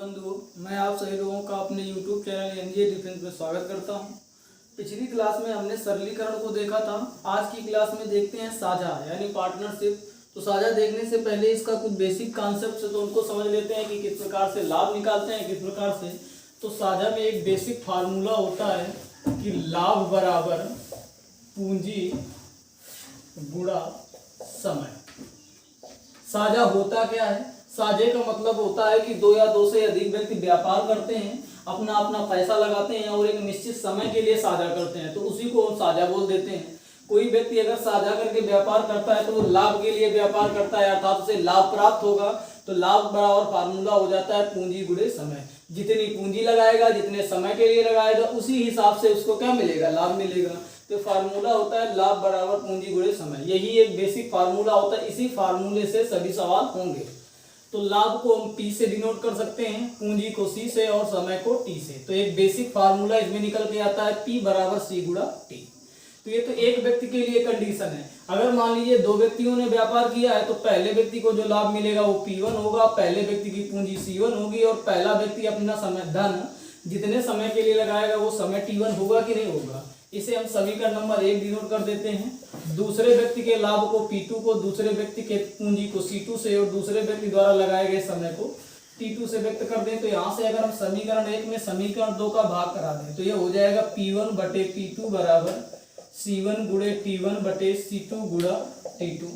बंधुओं, मैं आप सभी लोगों का अपने YouTube चैनल एनजीए डिफेंस में स्वागत करता हूं। पिछली क्लास में हमने सरलीकरण को देखा था। आज की क्लास में देखते हैं साझा यानी पार्टनरशिप। तो साझा देखने से पहले इसका कुछ बेसिक कॉन्सेप्ट है तो उनको समझ लेते हैं कि किस प्रकार से लाभ निकालते हैं, किस प्रकार से। तो साझा में एक बेसिक फार्मूला होता है कि लाभ बराबर पूंजी गुणा समय। साझा होता क्या है? साझे का मतलब होता है कि दो या दो से अधिक व्यक्ति व्यापार करते हैं, अपना अपना पैसा लगाते हैं और एक निश्चित समय के लिए साझा करते हैं, तो उसी को हम साझा बोल देते हैं। कोई व्यक्ति अगर साझा करके व्यापार करता है तो वो लाभ के लिए व्यापार करता है, अर्थात उसे लाभ प्राप्त होगा। तो लाभ बराबर फार्मूला हो जाता है पूंजी गुणे समय। जितनी पूंजी लगाएगा, जितने समय के लिए लगाएगा, उसी हिसाब से उसको क्या मिलेगा? लाभ मिलेगा। तो फार्मूला होता है लाभ बराबर पूंजी गुणे समय। यही एक बेसिक फार्मूला होता है। इसी फार्मूले से सभी सवाल होंगे। तो लाभ को हम P से डिनोट कर सकते हैं, पूंजी को C से और समय को T से। तो एक बेसिक फार्मूला इसमें निकल के आता है P बराबर C गुणा T। तो ये तो एक व्यक्ति के लिए कंडीशन है। अगर मान लीजिए दो व्यक्तियों ने व्यापार किया है तो पहले व्यक्ति को जो लाभ मिलेगा वो P1 होगा, पहले व्यक्ति की पूंजी C1 होगी और पहला व्यक्ति अपना समय धन जितने समय के लिए लगाएगा वो समय T1 होगा कि नहीं होगा। इसे हम समीकरण नंबर 1 डिनोट कर देते हैं। दूसरे व्यक्ति के लाभ को P2 को, दूसरे व्यक्ति के पूंजी को C2 से और दूसरे व्यक्ति द्वारा लगाए गए समय को T2 से व्यक्त कर दें। तो यहाँ से अगर हम समीकरण 1 में समीकरण 2 का भाग करा दें तो ये हो जाएगा P1 बटे P2 बराबर C1 गुणे T1 बटे C2 गुणा T2।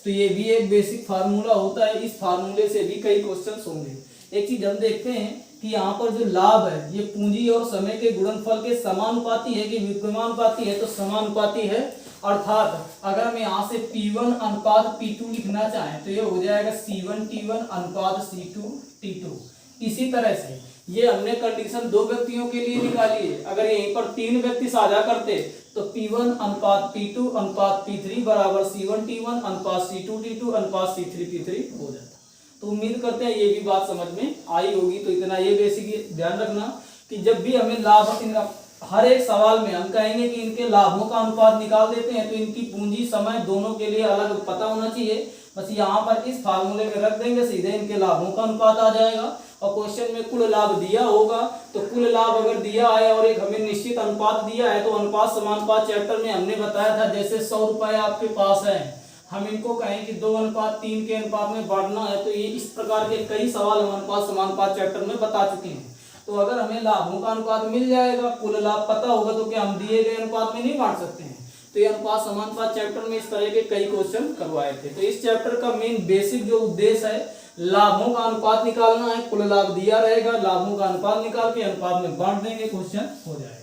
तो ये भी एक बेसिक फार्मूला होता है। इस फार्मूले से भी कई क्वेश्चन होंगे। एक चीज हम देखते हैं कि यहाँ पर जो लाभ है ये पूंजी और समय के गुणनफल के समानुपाती है कि विकर्मानुपाती है? तो समानुपाती है। अर्थात अगर हम यहाँ से P1 अनुपात P2 लिखना चाहें तो ये हो जाएगा C1 T1 अनुपात C2 T2। इसी तरह से ये हमने कंडीशन दो व्यक्तियों के लिए निकाली है। अगर यहीं पर तीन व्यक्ति साझा करते तो P1 अनुपात P2 अनुपात P3 बराबर C1 T1 अनुपात C2 T2 अनुपात C3 P3 हो जाता। तो उम्मीद करते हैं ये भी बात समझ में आई होगी। तो इतना ये बेसिक ध्यान रखना कि जब भी हमें लाभ, हर एक सवाल में हम कहेंगे कि इनके लाभों का अनुपात निकाल देते हैं तो इनकी पूंजी समय दोनों के लिए अलग पता होना चाहिए। बस यहाँ पर इस फार्मूले में रख देंगे, सीधे इनके लाभों का अनुपात आ जाएगा। और क्वेश्चन में कुल लाभ दिया होगा तो कुल लाभ अगर दिया है और एक हमें निश्चित अनुपात दिया है तो अनुपात समानुपात चैप्टर में हमने बताया था जैसे 100 रुपए आपके पास है, हम इनको कहें कि 2:3 के अनुपात में बांटना है। तो ये इस प्रकार के कई सवाल हम अनुपात समानुपात चैप्टर में बता चुके हैं। तो अगर हमें लाभों का अनुपात मिल जाएगा, कुल लाभ पता होगा, तो क्या हम दिए गए अनुपात में नहीं बांट सकते हैं? तो ये अनुपात समानुपात चैप्टर में इस तरह के कई क्वेश्चन करवाए थे। तो इस चैप्टर का मेन बेसिक जो उद्देश्य है लाभों का अनुपात निकालना है। कुल लाभ दिया रहेगा, लाभों का अनुपात निकाल के अनुपात में बांट देंगे, क्वेश्चन हो जाएगा।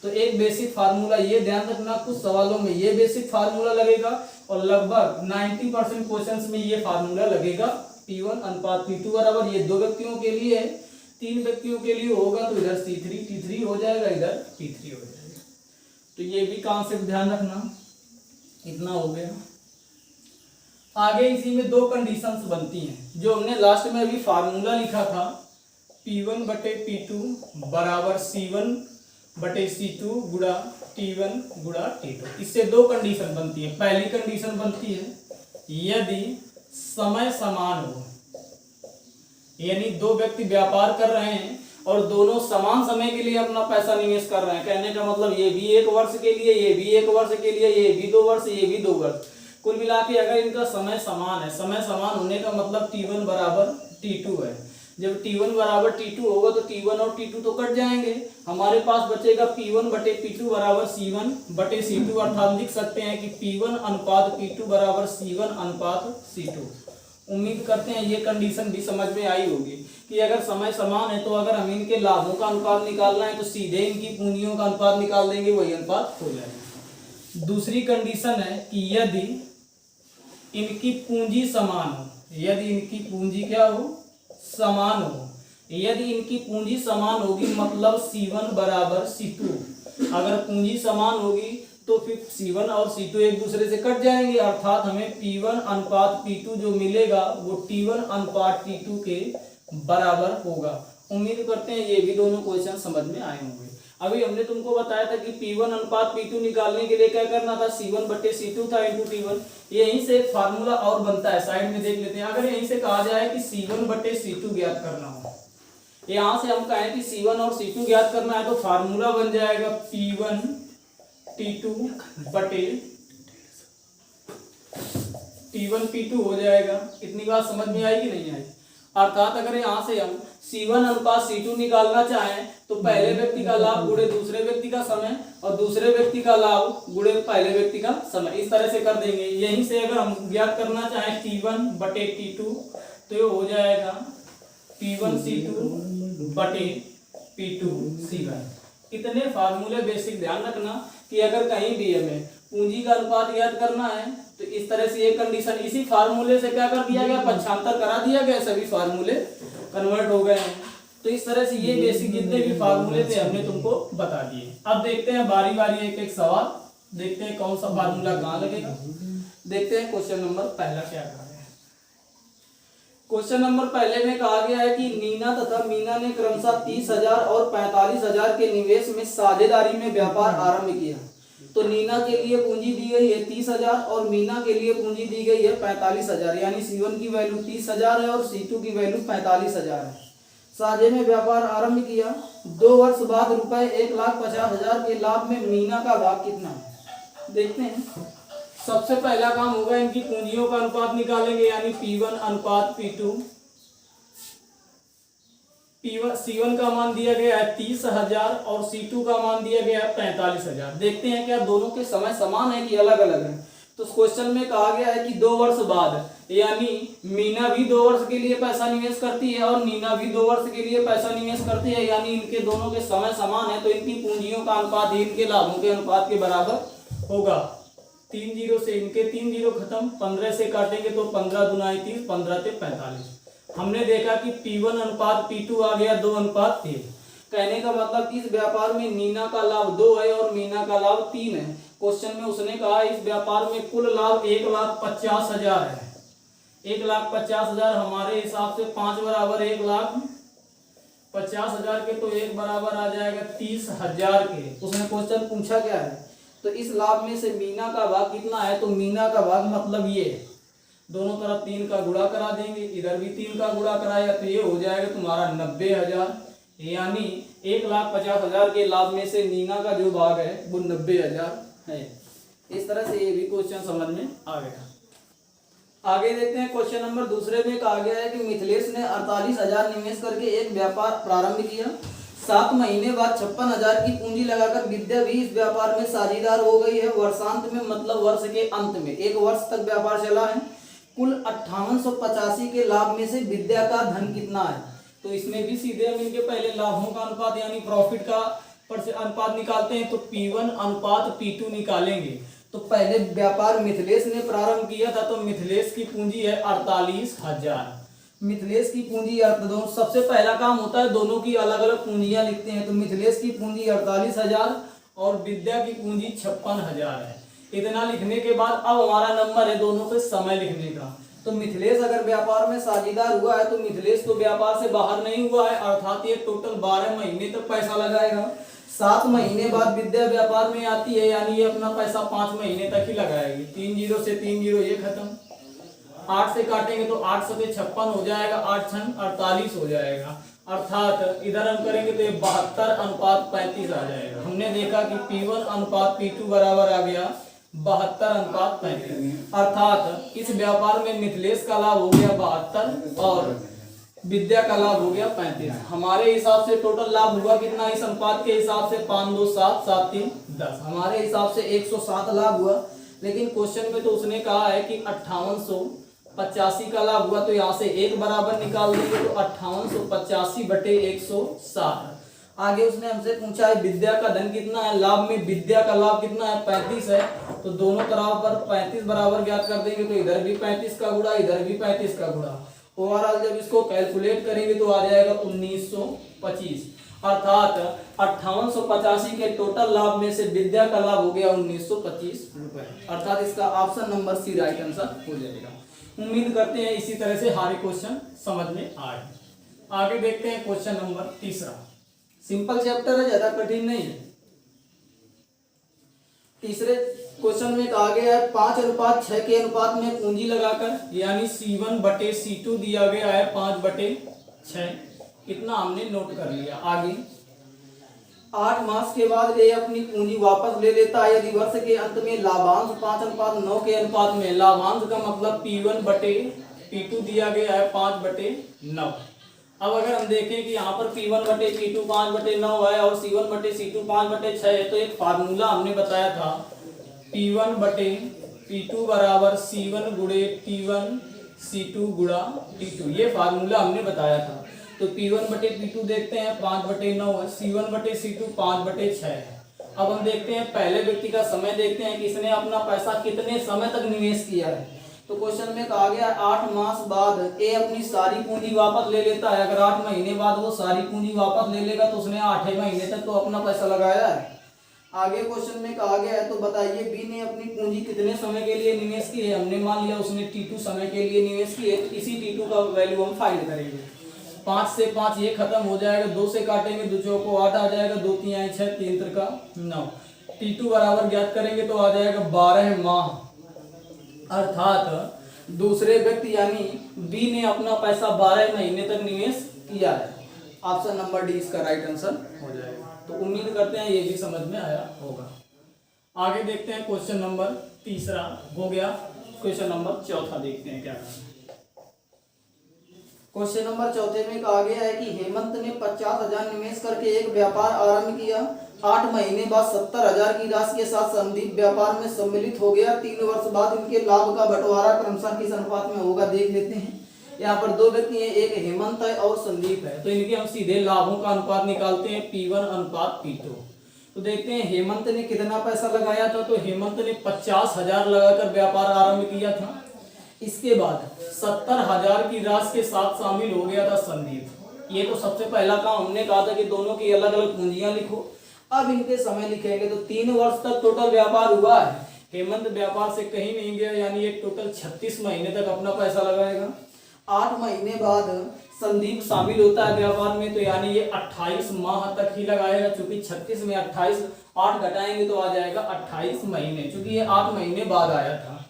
तो एक बेसिक फार्मूला ये ध्यान रखना, कुछ सवालों में ये बेसिक फार्मूला लगेगा और लगभग 90% क्वेश्चंस में ये फार्मूला लगेगा। P1 अनुपात P2 बराबर, ये दो व्यक्तियों के लिए है, तीन व्यक्तियों के लिए होगा तो इधर C3 T3 हो जाएगा, इधर P3 हो जाएगा। तो ये भी कॉन्सेप्ट ध्यान रखना। इतना हो गया। आगे इसी में दो कंडीशंस बनती हैं जो हमने लास्ट में अभी फार्मूला लिखा था P1 बटे P2 बराबर C1 बटे C2 गुणा T1 गुणा T2। इससे दो कंडीशन बनती है। पहली कंडीशन बनती है यदि समय समान हो, यानी दो व्यक्ति व्यापार कर रहे हैं और दोनों समान समय के लिए अपना पैसा निवेश कर रहे हैं। कहने का मतलब ये भी 1 वर्ष के लिए, ये भी 1 वर्ष के लिए, ये भी 2 वर्ष, ये भी 2 वर्ष, कुल मिला के अगर इनका समय समान है, समय समान होने का मतलब T1 बराबर T2 है। जब T1 बराबर T2 होगा तो T1 और T2 तो कट जाएंगे, हमारे पास बचेगा P1 बटे P2 बराबर C1 बटे C2। अर्थात लिख सकते हैं कि P1 अनुपात P2 बराबर C1 अनुपात C2। उम्मीद करते हैं ये कंडीशन भी समझ में आई होगी कि अगर समय समान है तो अगर हम इनके लाभों का अनुपात निकालना है तो सीधे इनकी पूंजियों का अनुपात निकाल देंगे, वही अनुपात हो जाएगा। दूसरी कंडीशन है कि यदि इनकी पूंजी समान हो, यदि इनकी पूंजी क्या हो? समान हो। यदि इनकी पूंजी समान होगी मतलब C1 बराबर C2। अगर पूंजी समान होगी तो फिर C1 और C2 एक दूसरे से कट जाएंगे, अर्थात हमें P1 अनुपात P2 जो मिलेगा वो T1 अनुपात T2 के बराबर होगा। उम्मीद करते हैं ये भी दोनों क्वेश्चन समझ में आए होंगे। अभी हमने तुमको बताया था कि P1 अनुपात P2 निकालने के लिए क्या करना था? C1 बटे C2 था इंटू T1। यहीं से एक फार्मूला और बनता है, साइड में देख लेते हैं। अगर यहीं से कहा जाए कि C1 बटे C2 ज्ञात करना हो यहाँ से हम कहें कि C1 और C2 ज्ञात करना है तो फार्मूला बन जाएगा P1 T2 बटे T1 P2 हो जाएगा। इतनी बात समझ में आई कि नहीं आई? अर्थात अगर यहाँ से हम C1 अनुपात C2 निकालना चाहें तो पहले व्यक्ति का लाभ गुणे दूसरे व्यक्ति का समय और दूसरे व्यक्ति का लाभ गुणे पहले व्यक्ति का समय, इस तरह से कर देंगे। यहीं से अगर हम ज्ञात करना चाहें T1 बटे T2 तो ये हो जाएगा P1 C2 बटे P2 C1। इतने फार्मूले बेसिक ध्यान रखना कि अगर कहीं भी हमें पूंजी का अनुपात ज्ञात करना है तो इस तरह से ये कंडीशन, इसी फार्मूले से क्या कर दिया गया, पक्षांतर करा दिया गया, सभी फार्मूले कन्वर्ट हो गए हैं। तो इस तरह से ये बेसिक जितने भी फार्मूले थे हमने तुमको बता दिए। अब देखते हैं बारी बारी एक एक सवाल, देखते हैं कौन सा फार्मूला कहाँ लगेगा। देखते हैं क्वेश्चन नंबर पहला क्या कहा है। क्वेश्चन नंबर पहले में कहा गया है कि नीना तथा मीना ने क्रमशः 30,000 और 45,000 के निवेश में साझेदारी में व्यापार आरंभ किया। तो नीना के लिए पूंजी दी गई है 30,000 और मीना के लिए पूंजी दी गई है 45,000, यानी C1 की वैल्यू 30,000 है और C2 की वैल्यू 45,000 है। साझे में व्यापार आरंभ किया। 2 वर्ष बाद रुपए 1,50,000 के लाभ में मीना का भाग कितना है, देखते हैं। सबसे पहला काम होगा इनकी पूंजियों का अनुपात निकालेंगे, यानी P1 अनुपात P2। C1 का मान दिया गया है 30,000 और C2 का मान दिया गया है 45,000। देखते हैं क्या दोनों के समय समान है कि अलग अलग है। तो क्वेश्चन में कहा गया है कि 2 वर्ष बाद, यानी मीना भी 2 वर्ष के लिए पैसा निवेश करती है और नीना भी 2 वर्ष के लिए पैसा निवेश करती है, यानी इनके दोनों के समय समान है। तो इनकी पूंजियों का अनुपात ही इनके लाभों के अनुपात के बराबर होगा। 3 जीरो से इनके 3 जीरो खत्म, 15 से काटेंगे तो 15 दुनाई 30, 15 से 45। हमने देखा कि P1 अनुपात P2 आ गया 2 अनुपात 3। कहने का मतलब इस व्यापार में नीना का लाभ 2 है और मीना का लाभ 3 है। क्वेश्चन में उसने कहा इस व्यापार में कुल लाभ 1,50,000 है। 1,50,000 हमारे हिसाब से 5 बराबर 1,50,000 के, तो 1 बराबर आ जाएगा 30,000 के। उसने क्वेश्चन पूछा क्या है, तो इस लाभ में से मीना का भाग कितना है, तो मीना का भाग मतलब ये दोनों तरफ 3 का गुणा करा देंगे, इधर भी 3 का गुणा कराया तो ये हो जाएगा तुम्हारा 90,000, यानी 1,50,000 के लाभ में से नीना का जो भाग है वो 90,000 है। इस तरह से ये भी क्वेश्चन समझ में आ गया। आगे देखते हैं क्वेश्चन नंबर दूसरे में कहा गया है कि मिथिलेश ने 48,000 निवेश करके एक व्यापार प्रारंभ किया। 7 महीने बाद 56,000 की पूंजी लगाकर विद्या भी इस व्यापार में साझेदार हो गई है। वर्षांत में मतलब वर्ष के अंत में 1 वर्ष तक व्यापार चला है। कुल 5885 के लाभ में से विद्या का धन कितना है, तो इसमें भी सीधे हम इनके पहले लाभों का अनुपात यानी प्रॉफिट का अनुपात निकालते हैं। तो P1 अनुपात P2 निकालेंगे। तो पहले व्यापार मिथिलेश ने प्रारंभ किया था, तो मिथिलेश की पूंजी है 48,000। मिथिलेश की पूंजी दोनों, सबसे पहला काम होता है दोनों की अलग अलग पूंजियां लिखते हैं। तो मिथिलेश की पूंजी 48,000 और विद्या की पूंजी 56,000 है। इतना लिखने के बाद अब हमारा नंबर है दोनों पे समय लिखने का। तो मिथिलेश अगर व्यापार में साझेदार हुआ है तो मिथिलेश तो व्यापार से बाहर नहीं हुआ है, अर्थात ये टोटल 12 महीने तक पैसा लगाएगा। 7 महीने बाद विद्या व्यापार में आती है, यानी ये अपना पैसा 5 महीने तक ही लगाएगी। 3 जीरो से 3 जीरो ये खत्म, 8 से काटेंगे तो 8 से 56 हो जाएगा, 8 छन 48 हो जाएगा। अर्थात इधर हम करेंगे तो ये 72 अनुपात 35 आ जाएगा। हमने देखा कि P1 अनुपात P2 बराबर आ गया 72 अनुपात 35। अर्थात इस व्यापार में मिथिलेश का लाभ हो गया 72 और विद्या का लाभ हो गया 35। हमारे हिसाब से टोटल लाभ हुआ कितना इस अनुपात के हिसाब से 5 2 7 7 3 10, हमारे हिसाब से 107 लाभ हुआ। लेकिन क्वेश्चन में तो उसने कहा है कि 5885 का लाभ हुआ, तो यहाँ से 1 बराबर निकाल देंगे तो 5885 बटे 107। आगे उसने हमसे पूछा है विद्या का धन कितना है। लाभ में विद्या का लाभ कितना है 35 है, तो दोनों तरफ पर 35 बराबर ज्ञात कर देंगे। तो इधर भी 35 का गुणा, इधर भी 35 का गुणा। ओवरऑल जब इसको कैलकुलेट करेंगे तो आ जाएगा 1925। अर्थात 5885 के टोटल लाभ में से विद्या का लाभ हो गया 1925 रुपए। अर्थात इसका option number C right answer हो जाएगा। उम्मीद करते हैं इसी तरह से हर क्वेश्चन समझ में आए। आगे देखते हैं क्वेश्चन नंबर तीसरा। सिंपल चैप्टर है, ज्यादा कठिन नहीं है। तीसरे क्वेश्चन में कहा गया है 5:6 के अनुपात में पूंजी लगाकर, यानी C1 बटे C2 दिया गया है 5/6। इतना हमने नोट कर लिया। आगे 8 मास के बाद ए अपनी पूंजी वापस ले लेता है यदि वर्ष के अंत में लाभांश 5:9 के अनुपात में, लाभांश का मतलब P1 बटे P2 दिया गया है 5/9। अब अगर हम देखें कि यहाँ पर P1 बटे P2 5/9 है और C1 बटे C2 5/6 है, तो एक फार्मूला हमने बताया था P1 बटे P2 बराबर C1 गुणे T1 C2 गुणा T2, ये फार्मूला हमने बताया था। तो P1 बटे P2 देखते हैं 5/9 है, C1 बटे C2 5/6 है। अब हम देखते हैं पहले व्यक्ति का समय, देखते हैं कि इसने अपना पैसा कितने समय तक निवेश किया है। तो क्वेश्चन में कहा गया 8 मास बाद ए अपनी सारी पूंजी वापस ले लेता है। अगर 8 महीने बाद वो सारी पूंजी वापस ले लेगा तो उसने 8 महीने तक तो अपना पैसा लगाया है। आगे क्वेश्चन में कहा गया है तो बताइए बी ने अपनी पूंजी कितने समय के लिए निवेश की है। हमने मान लिया उसने T2 समय के लिए निवेश की है, तो इसी T2 का वैल्यू हम फाइंड करेंगे। 5 से 5 ये खत्म हो जाएगा, 2 से काटेंगे 2 चौको 8 आ जाएगा, 2 3 6 3 त्रिका 9। T2 बराबर ज्ञात करेंगे तो आ जाएगा 12 माह, अर्थात दूसरे व्यक्ति यानी बी ने अपना पैसा 12 महीने तक निवेश किया है। ऑप्शन नंबर डी इसका राइट आंसर हो जाएगा। तो उम्मीद करते हैं ये भी समझ में आया होगा। आगे देखते हैं क्वेश्चन नंबर तीसरा हो गया, क्वेश्चन नंबर चौथा देखते हैं क्या है। क्वेश्चन नंबर चौथे में कहा गया है कि हेमंत ने 50,000 निवेश करके एक व्यापार आरंभ किया। 8 महीने बाद 70,000 की राशि के साथ संदीप व्यापार में सम्मिलित हो गया। 3 वर्ष बाद इनके लाभ का बंटवारा क्रमशः किस अनुपात में होगा देख लेते हैं। यहाँ पर 2 व्यक्ति हैं, एक हेमंत है और संदीप है, तो इनके हम सीधे लाभों का अनुपात निकालते हैं P1 अनुपात P2। तो देखते हैं हेमंत ने कितना पैसा लगाया था। तो हेमंत ने 50,000 लगाकर व्यापार आरंभ किया था। इसके बाद 70,000 की राशि के साथ शामिल हो गया था संदीप। ये तो सबसे पहला काम हमने कहा था कि दोनों की अलग अलग पूंजियां लिखो। अब इनके समय लिखेंगे तो 3 वर्ष तक टोटल व्यापार हुआ है। हेमंत व्यापार से कहीं नहीं गया, यानी ये टोटल 36 महीने तक अपना पैसा लगाएगा। 8 महीने बाद संदीप शामिल होता है व्यापार में, तो यानी ये 28 माह तक ही लगाएगा। चूंकि 36 में 28 8 घटाएंगे तो आ जाएगा 28 महीने, चूंकि ये 8 महीने बाद आया था।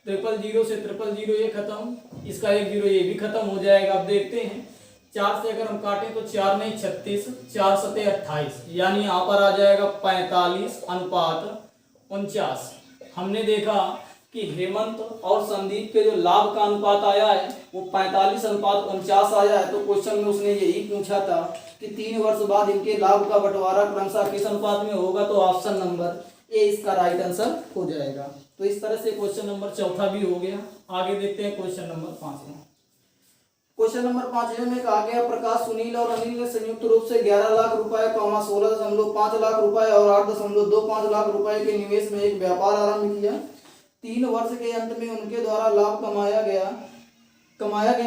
000 से 000 ये खत्म, इसका 1 0 ये भी खत्म हो जाएगा। अब देखते हैं 4 से अगर हम काटें तो 4 नहीं 36, 4 सते 28, यानी यहाँ पर आ जाएगा 45:49। हमने देखा कि हेमंत और संदीप के जो लाभ का अनुपात आया है वो 45:49 आया है। तो क्वेश्चन में उसने यही पूछा था कि 3 वर्ष बाद इनके लाभ का बंटवारा क्रमशः किस अनुपात में होगा, तो ऑप्शन नंबर ए इसका राइट आंसर हो जाएगा। तो इस तरह से क्वेश्चन नंबर चौथा भी हो गया। आगे देखते हैं क्वेश्चन नंबर 5। क्वेश्चन नंबर 5 में कहा गया प्रकाश, सुनील और अनिल ने संयुक्त रूप से 11 लाख रुपए, 16.5 लाख रुपए और 8.25 लाख रुपए के निवेश में एक व्यापार आरंभ किया। 3 वर्ष के अंत में उनके द्वारा लाभ कमाया गया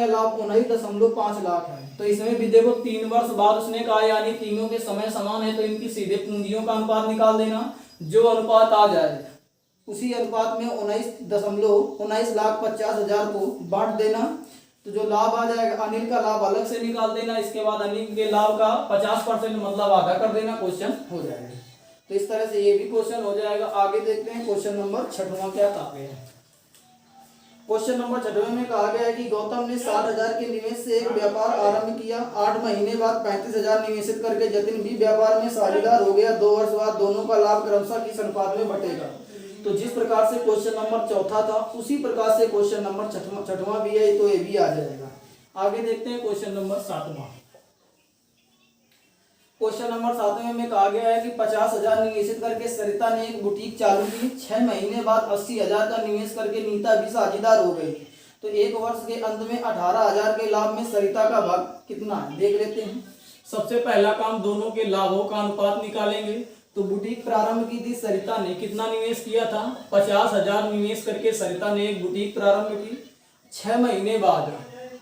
लाभ 19.5 लाख है। तो इसमें भी देखो 3 वर्ष बाद उसने कहा, यानी तीनों के समय समान है, तो इनकी सीधे पूंजियों का अनुपात निकाल देना। जो अनुपात आ जाए उसी अनुपात में 19,50,000 को बांट देना। तो जो लाभ आ जाएगा, अनिल का लाभ अलग से निकाल देना। इसके बाद अनिल के लाभ का 50% मतलब आधा कर देना, क्वेश्चन हो जाएगा। तो इस तरह से ये भी क्वेश्चन हो जाएगा। आगे देखते हैं क्वेश्चन नंबर 6वां क्या कहा गया है। क्वेश्चन नंबर 6 में कहा गया है कि गौतम ने 60,000 के निवेश से एक व्यापार आरंभ किया। 8 महीने बाद 35,000 निवेशित करके जतिन भी व्यापार में साझेदार हो गया। 2 वर्ष बाद दोनों का लाभ क्रमशः किस अनुपात में बटेगा। तो जिस प्रकार से क्वेश्चन नंबर चौथा था उसी प्रकार से क्वेश्चन नंबर 6वां भी है, तो ये भी आ जाएगा। आगे देखते हैं क्वेश्चन नंबर 7वां। क्वेश्चन नंबर 7 में कहा गया है कि 50,000 निवेशित करके सरिता ने एक बुटीक चालू की। 6 महीने बाद 80,000 का निवेश करके नीता भी साझेदार हो गई। तो 1 वर्ष के अंत में 18,000 के लाभ में सरिता का भाग कितना है देख लेते हैं। सबसे पहला काम दोनों के लाभों का अनुपात निकालेंगे। तो बुटीक प्रारंभ की थी सरिता ने, कितना निवेश किया था 50,000 निवेश करके सरिता ने एक बुटीक प्रारंभ की। 6 महीने बाद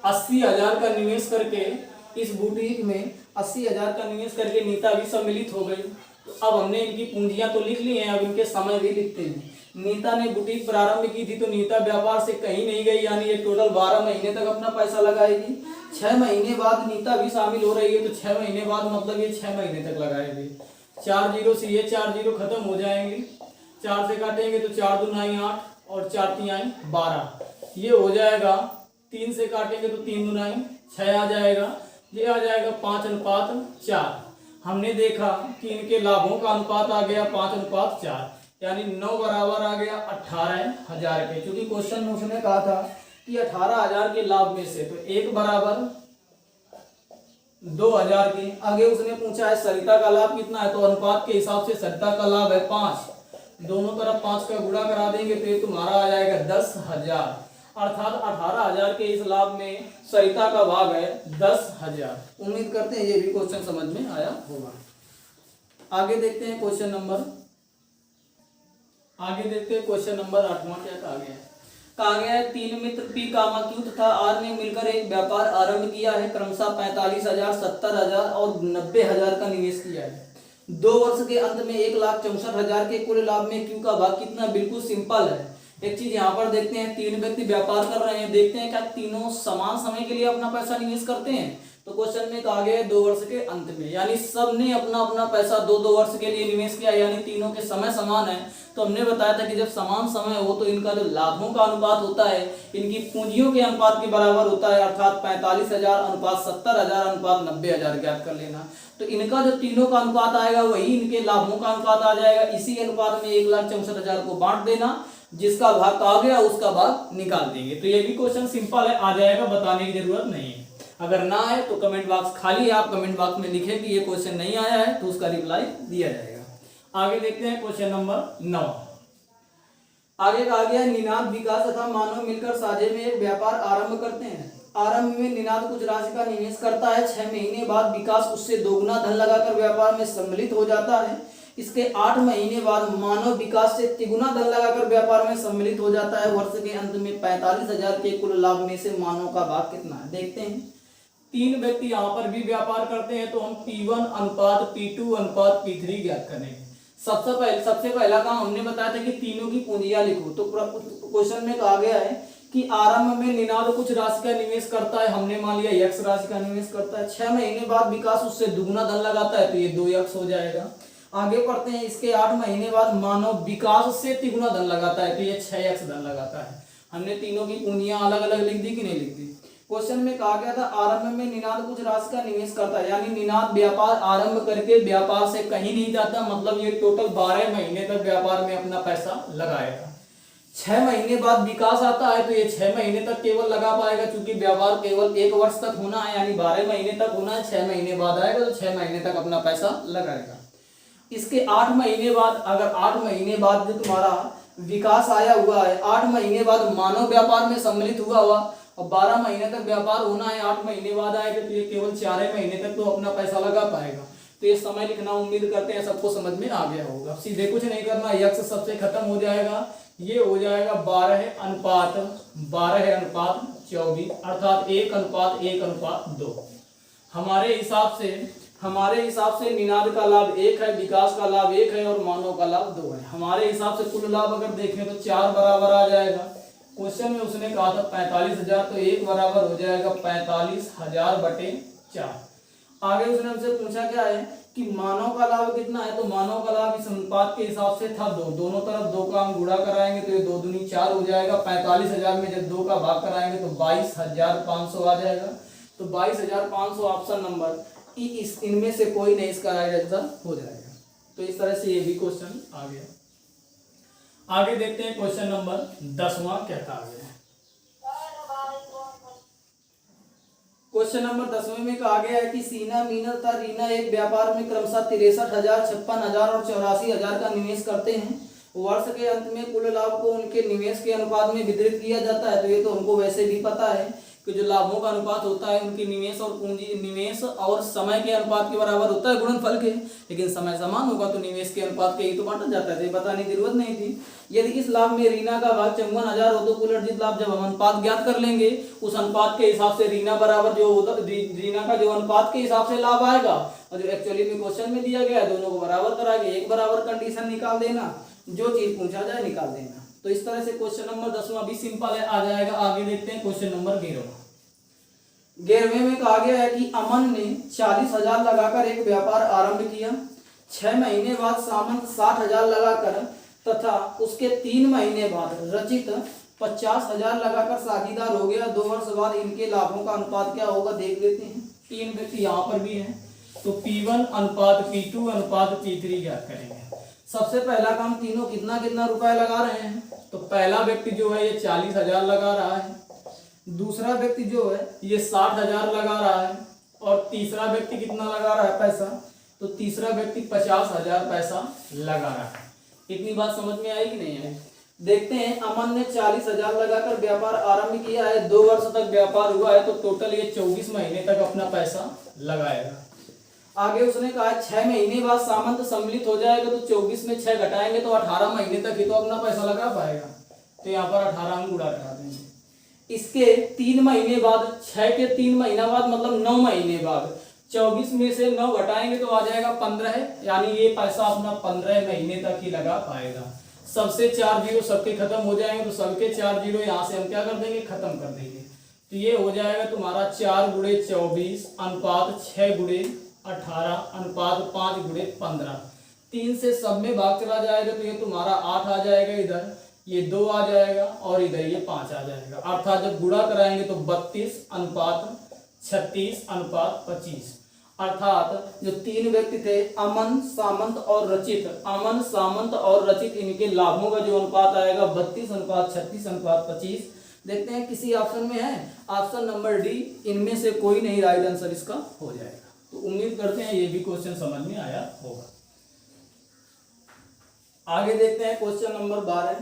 80,000 का निवेश करके इस बुटीक में 80,000 का निवेश करके नीता भी सम्मिलित हो गई। तो अब हमने इनकी पूंजियां तो लिख ली हैं, अब इनके समय भी लिखते हैं। नीता ने बुटीक प्रारंभ की थी, तो नीता व्यापार से कहीं नहीं गई, यानी ये टोटल 12 महीने तक अपना पैसा लगाएगी। 6 महीने बाद नीता भी शामिल हो रही है, तो 6 महीने बाद मतलब ये 6 महीने तक लगाएगी। 4 0 से ये 4 0 खत्म हो जाएंगे। 4 से काटेंगे तो 4 2 9 8 और 4 3 12, ये हो जाएगा। 3 से काटेंगे तो 3 2 9 6 आ जाएगा। ये आ जाएगा 5:4। हमने देखा कि इनके लाभों का अनुपात आ गया 5:4, यानी 9 बराबर आ गया 18,000 के। क्योंकि क्वेश्चन में उसने कहा था कि 18,000 के लाभ में से तो 1 बराबर 2,000 के। आगे उसने पूछा है सरिता का लाभ कितना है, तो अनुपात के हिसाब से सरिता का लाभ है 5। दोनों तरफ 5 का गुणा करा देंगे तो ये तुम्हारा आ जाएगा 10,000। अर्थात 18,000 के इस लाभ में सरिता का भाग है 10,000। उम्मीद करते हैं ये भी क्वेश्चन समझ में आया होगा। आगे देखते हैं क्वेश्चन नंबर 8वां क्या कहा गया है। कहा गया है 3 मित्र पी, क्यू तथा आर ने मिलकर एक व्यापार आरंभ किया है। क्रमशः 45,000, 70,000 और 90,000 का निवेश किया है। 2 वर्ष के अंत में 1,64,000 के कुल लाभ में क्यू का भाग कितना। बिल्कुल सिंपल है। एक चीज यहाँ पर देखते हैं, 3 व्यक्ति व्यापार कर रहे हैं, देखते हैं क्या तीनों समान समय के लिए अपना पैसा निवेश करते हैं। तो क्वेश्चन में कहा गया है 2 वर्ष के अंत में, यानी सब ने अपना अपना पैसा 2-2 वर्ष के लिए निवेश किया, यानी तीनों के समय समान है। तो हमने बताया था कि जब समान समय हो तो इनका जो लाभों का अनुपात होता है इनकी पूंजियों के अनुपात के बराबर होता है। अर्थात 45,000 अनुपात 70,000 अनुपात 90,000 ज्ञात कर लेना। तो इनका जो तीनों का अनुपात आएगा वही इनके लाभों का अनुपात आ जाएगा। इसी अनुपात में 1,64,000 को बांट देना, जिसका भाग आ गया उसका भाग निकाल देंगे। तो ये भी क्वेश्चन सिंपल है, आ जाएगा, बताने की जरूरत नहीं है। अगर ना आए तो कमेंट बॉक्स खाली है, आप कमेंट बॉक्स में लिखें कि ये क्वेश्चन नहीं आया है तो उसका रिप्लाई दिया जाएगा। आगे देखते हैं क्वेश्चन नंबर 9। आगे कहा गया निनाद, विकास तथा मानव मिलकर साझे में एक व्यापार आरंभ करते हैं। आरंभ में निनाद कुछ राशि का निवेश करता है। 6 महीने बाद विकास उससे दोगुना धन लगाकर व्यापार में सम्मिलित हो जाता है। इसके 8 महीने बाद मानव विकास से तिगुना धन लगाकर व्यापार में सम्मिलित हो जाता है। वर्ष के अंत में 45,000 के कुल लाभ में से मानव का भाग कितना है। देखते हैं, 3 व्यक्ति यहाँ पर भी व्यापार करते हैं, तो हम P1 अनुपात P2 अनुपात P3 ज्ञात करेंगे। सबसे पहला काम हमने बताया था कि तीनों की पूंजियां लिखो। तो क्वेश्चन में कहा गया है कि आरंभ में निनाद कुछ राशि का निवेश करता है, हमने मान लिया x राशि का निवेश करता है। 6 महीने बाद विकास उससे दुगुना धन लगाता है, तो ये 2x हो जाएगा। आगे पढ़ते हैं, इसके 8 महीने बाद मानव विकास से तिगुना धन लगाता है, तो ये 6x धन लगाता है। हमने तीनों की पूंजियां अलग अलग लिख दी कि नहीं लिख दी। क्वेश्चन में कहा गया था आरंभ में निनाद कुछ राशि का निवेश करता है, यानी निनाद व्यापार आरंभ करके व्यापार से कहीं नहीं जाता, मतलब ये टोटल 12 महीने तक व्यापार में अपना पैसा लगाएगा। 6 महीने बाद विकास आता है, तो ये 6 महीने तक केवल लगा पाएगा, क्योंकि व्यापार केवल 1 वर्ष तक होना है, यानी 12 महीने तक होना है। 6 महीने बाद आएगा तो 6 महीने तक अपना पैसा लगाएगा। इसके 8 महीने बाद, अगर 8 महीने बाद जो तुम्हारा विकास आया हुआ है, 8 महीने बाद मानव व्यापार में सम्मिलित हुआ और 12 महीने तक व्यापार होना है, 8 महीने बाद आएगा तो ये केवल 4 महीने तक तो अपना पैसा लगा पाएगा। तो ये समय लिखना उम्मीद करते हैं सबको समझ में आ गया होगा। सीधे कुछ नहीं करना, x सबसे खत्म हो जाएगा, ये हो जाएगा 12 अनुपात 24, अर्थात 1:1:2। हमारे हिसाब से निनाद का लाभ 1 है, विकास का लाभ 1 है और मानव का लाभ 2 है। हमारे हिसाब से कुल लाभ अगर देखें तो 4 बराबर आ जाएगा। क्वेश्चन में उसने कहा था 45,000, तो 1 बराबर हो जाएगा 45,000/4। आगे उसने हमसे पूछा क्या है कि मानव का लाभ कितना है, तो मानव का लाभ इस अनुपात के हिसाब से था 2। दोनों तरफ 2 का हम गुणा कराएंगे तो ये 2 दूनी 4 हो जाएगा। 45,000 में जब 2 का भाग कराएंगे तो 22,500 आ जाएगा। तो 22,500 ऑप्शन नंबर इनमें से कोई नहीं, इसका राइट आंसर हो जाएगा। तो इस तरह से ये भी क्वेश्चन आ गया। आगे देखते हैं क्वेश्चन नंबर 10वां क्या कहा गया है। क्वेश्चन नंबर 10वें में कहा गया है कि सीना, मीना तथा रीना एक व्यापार में क्रमशः 63,000, 56,000 और 84,000 का निवेश करते हैं। वर्ष के अंत में कुल लाभ को उनके निवेश के अनुपात में वितरित किया जाता है। तो ये तो हमको वैसे भी पता है कि जो लाभों का अनुपात होता है उनके निवेश और समय के अनुपात के बराबर होता है गुणनफल के, लेकिन समय समान होगा तो निवेश के अनुपात के ही तो बांटा जाता है। बताने की जरूरत नहीं थी। यदि इस लाभ में रीना का भाग 54,000 हो तो कुल अर्जित लाभ जब हम अनुपात ज्ञात कर लेंगे उस अनुपात के हिसाब से रीना बराबर रीना का जो अनुपात के हिसाब से लाभ आएगा और जो एक्चुअली में क्वेश्चन में दिया गया है दोनों को बराबर कराएंगे, एक बराबर कंडीशन निकाल देना, जो चीज पूछा जाए निकाल देना। तो इस तरह से क्वेश्चन नंबर 10वां भी सिंपल है, आ जाएगा। आगे देखते हैं क्वेश्चन नंबर 11वें में कहा गया है कि अमन ने 40,000 लगाकर एक व्यापार आरंभ किया। 6 महीने बाद सामंत 60,000 लगाकर तथा उसके 3 महीने बाद रचित 50,000 लगाकर साझीदार हो गया। 2 वर्ष बाद इनके लाभों का अनुपात क्या होगा देख लेते हैं। तीन व्यक्ति यहाँ पर भी हैं, तो P1 अनुपात P2 अनुपात P3 ज्ञात करेंगे। सबसे पहला काम, तीनों कितना कितना रुपया लगा रहे हैं, तो पहला व्यक्ति जो है ये 40,000 लगा रहा है, दूसरा व्यक्ति जो है ये 60,000 लगा रहा है, और तीसरा व्यक्ति कितना लगा रहा है पैसा, तो तीसरा व्यक्ति 50,000 पैसा लगा रहा है। इतनी बात समझ में आई कि नहीं है? देखते हैं, अमन ने 40,000 लगाकर व्यापार आरंभ किया है, 2 वर्ष तक व्यापार हुआ है, तो टोटल ये 24 महीने तक अपना पैसा लगाएगा। आगे उसने कहा 6 महीने बाद सामंत सम्मिलित हो जाएगा, तो 24 में 6 घटाएंगे तो 18 महीने तक ही तो अपना पैसा लगा पाएगा, तो यहाँ पर 18 हम गुणा करा देंगे। इसके 3 महीने बाद, 6 के 3 महीना बाद मतलब 9 महीने बाद 24 में से 9 घटाएंगे तो आ जाएगा 15, यानी ये पैसा अपना 15 महीने तक ही लगा पाएगा। सबसे 4 जीरो सबके खत्म हो जाएंगे, तो सबके 4 जीरो यहाँ से हम क्या कर देंगे, खत्म कर देंगे। तो ये हो जाएगा तुम्हारा 4 गुणे 24 अनुपात 6 गुणे 18 अनुपात 5 गुणे 15। 3 से सब में भाग चला जाएगा, तो ये तुम्हारा 8 आ जाएगा, इधर ये 2 आ जाएगा, और इधर ये 5 आ जाएगा। अर्थात जब गुणा कराएंगे तो 32 अनुपात 36 अनुपात 25। अर्थात जो 3 व्यक्ति थे, अमन, सामंत और रचित, अमन, सामंत और रचित, इनके लाभों का जो अनुपात आएगा 32 अनुपात 36 अनुपात 25। देखते हैं किसी ऑप्शन में है, ऑप्शन नंबर डी, इनमें से कोई नहीं राइट आंसर इसका हो जाएगा। तो उम्मीद करते हैं ये भी क्वेश्चन समझ में आया होगा। आगे देखते हैं question number 12।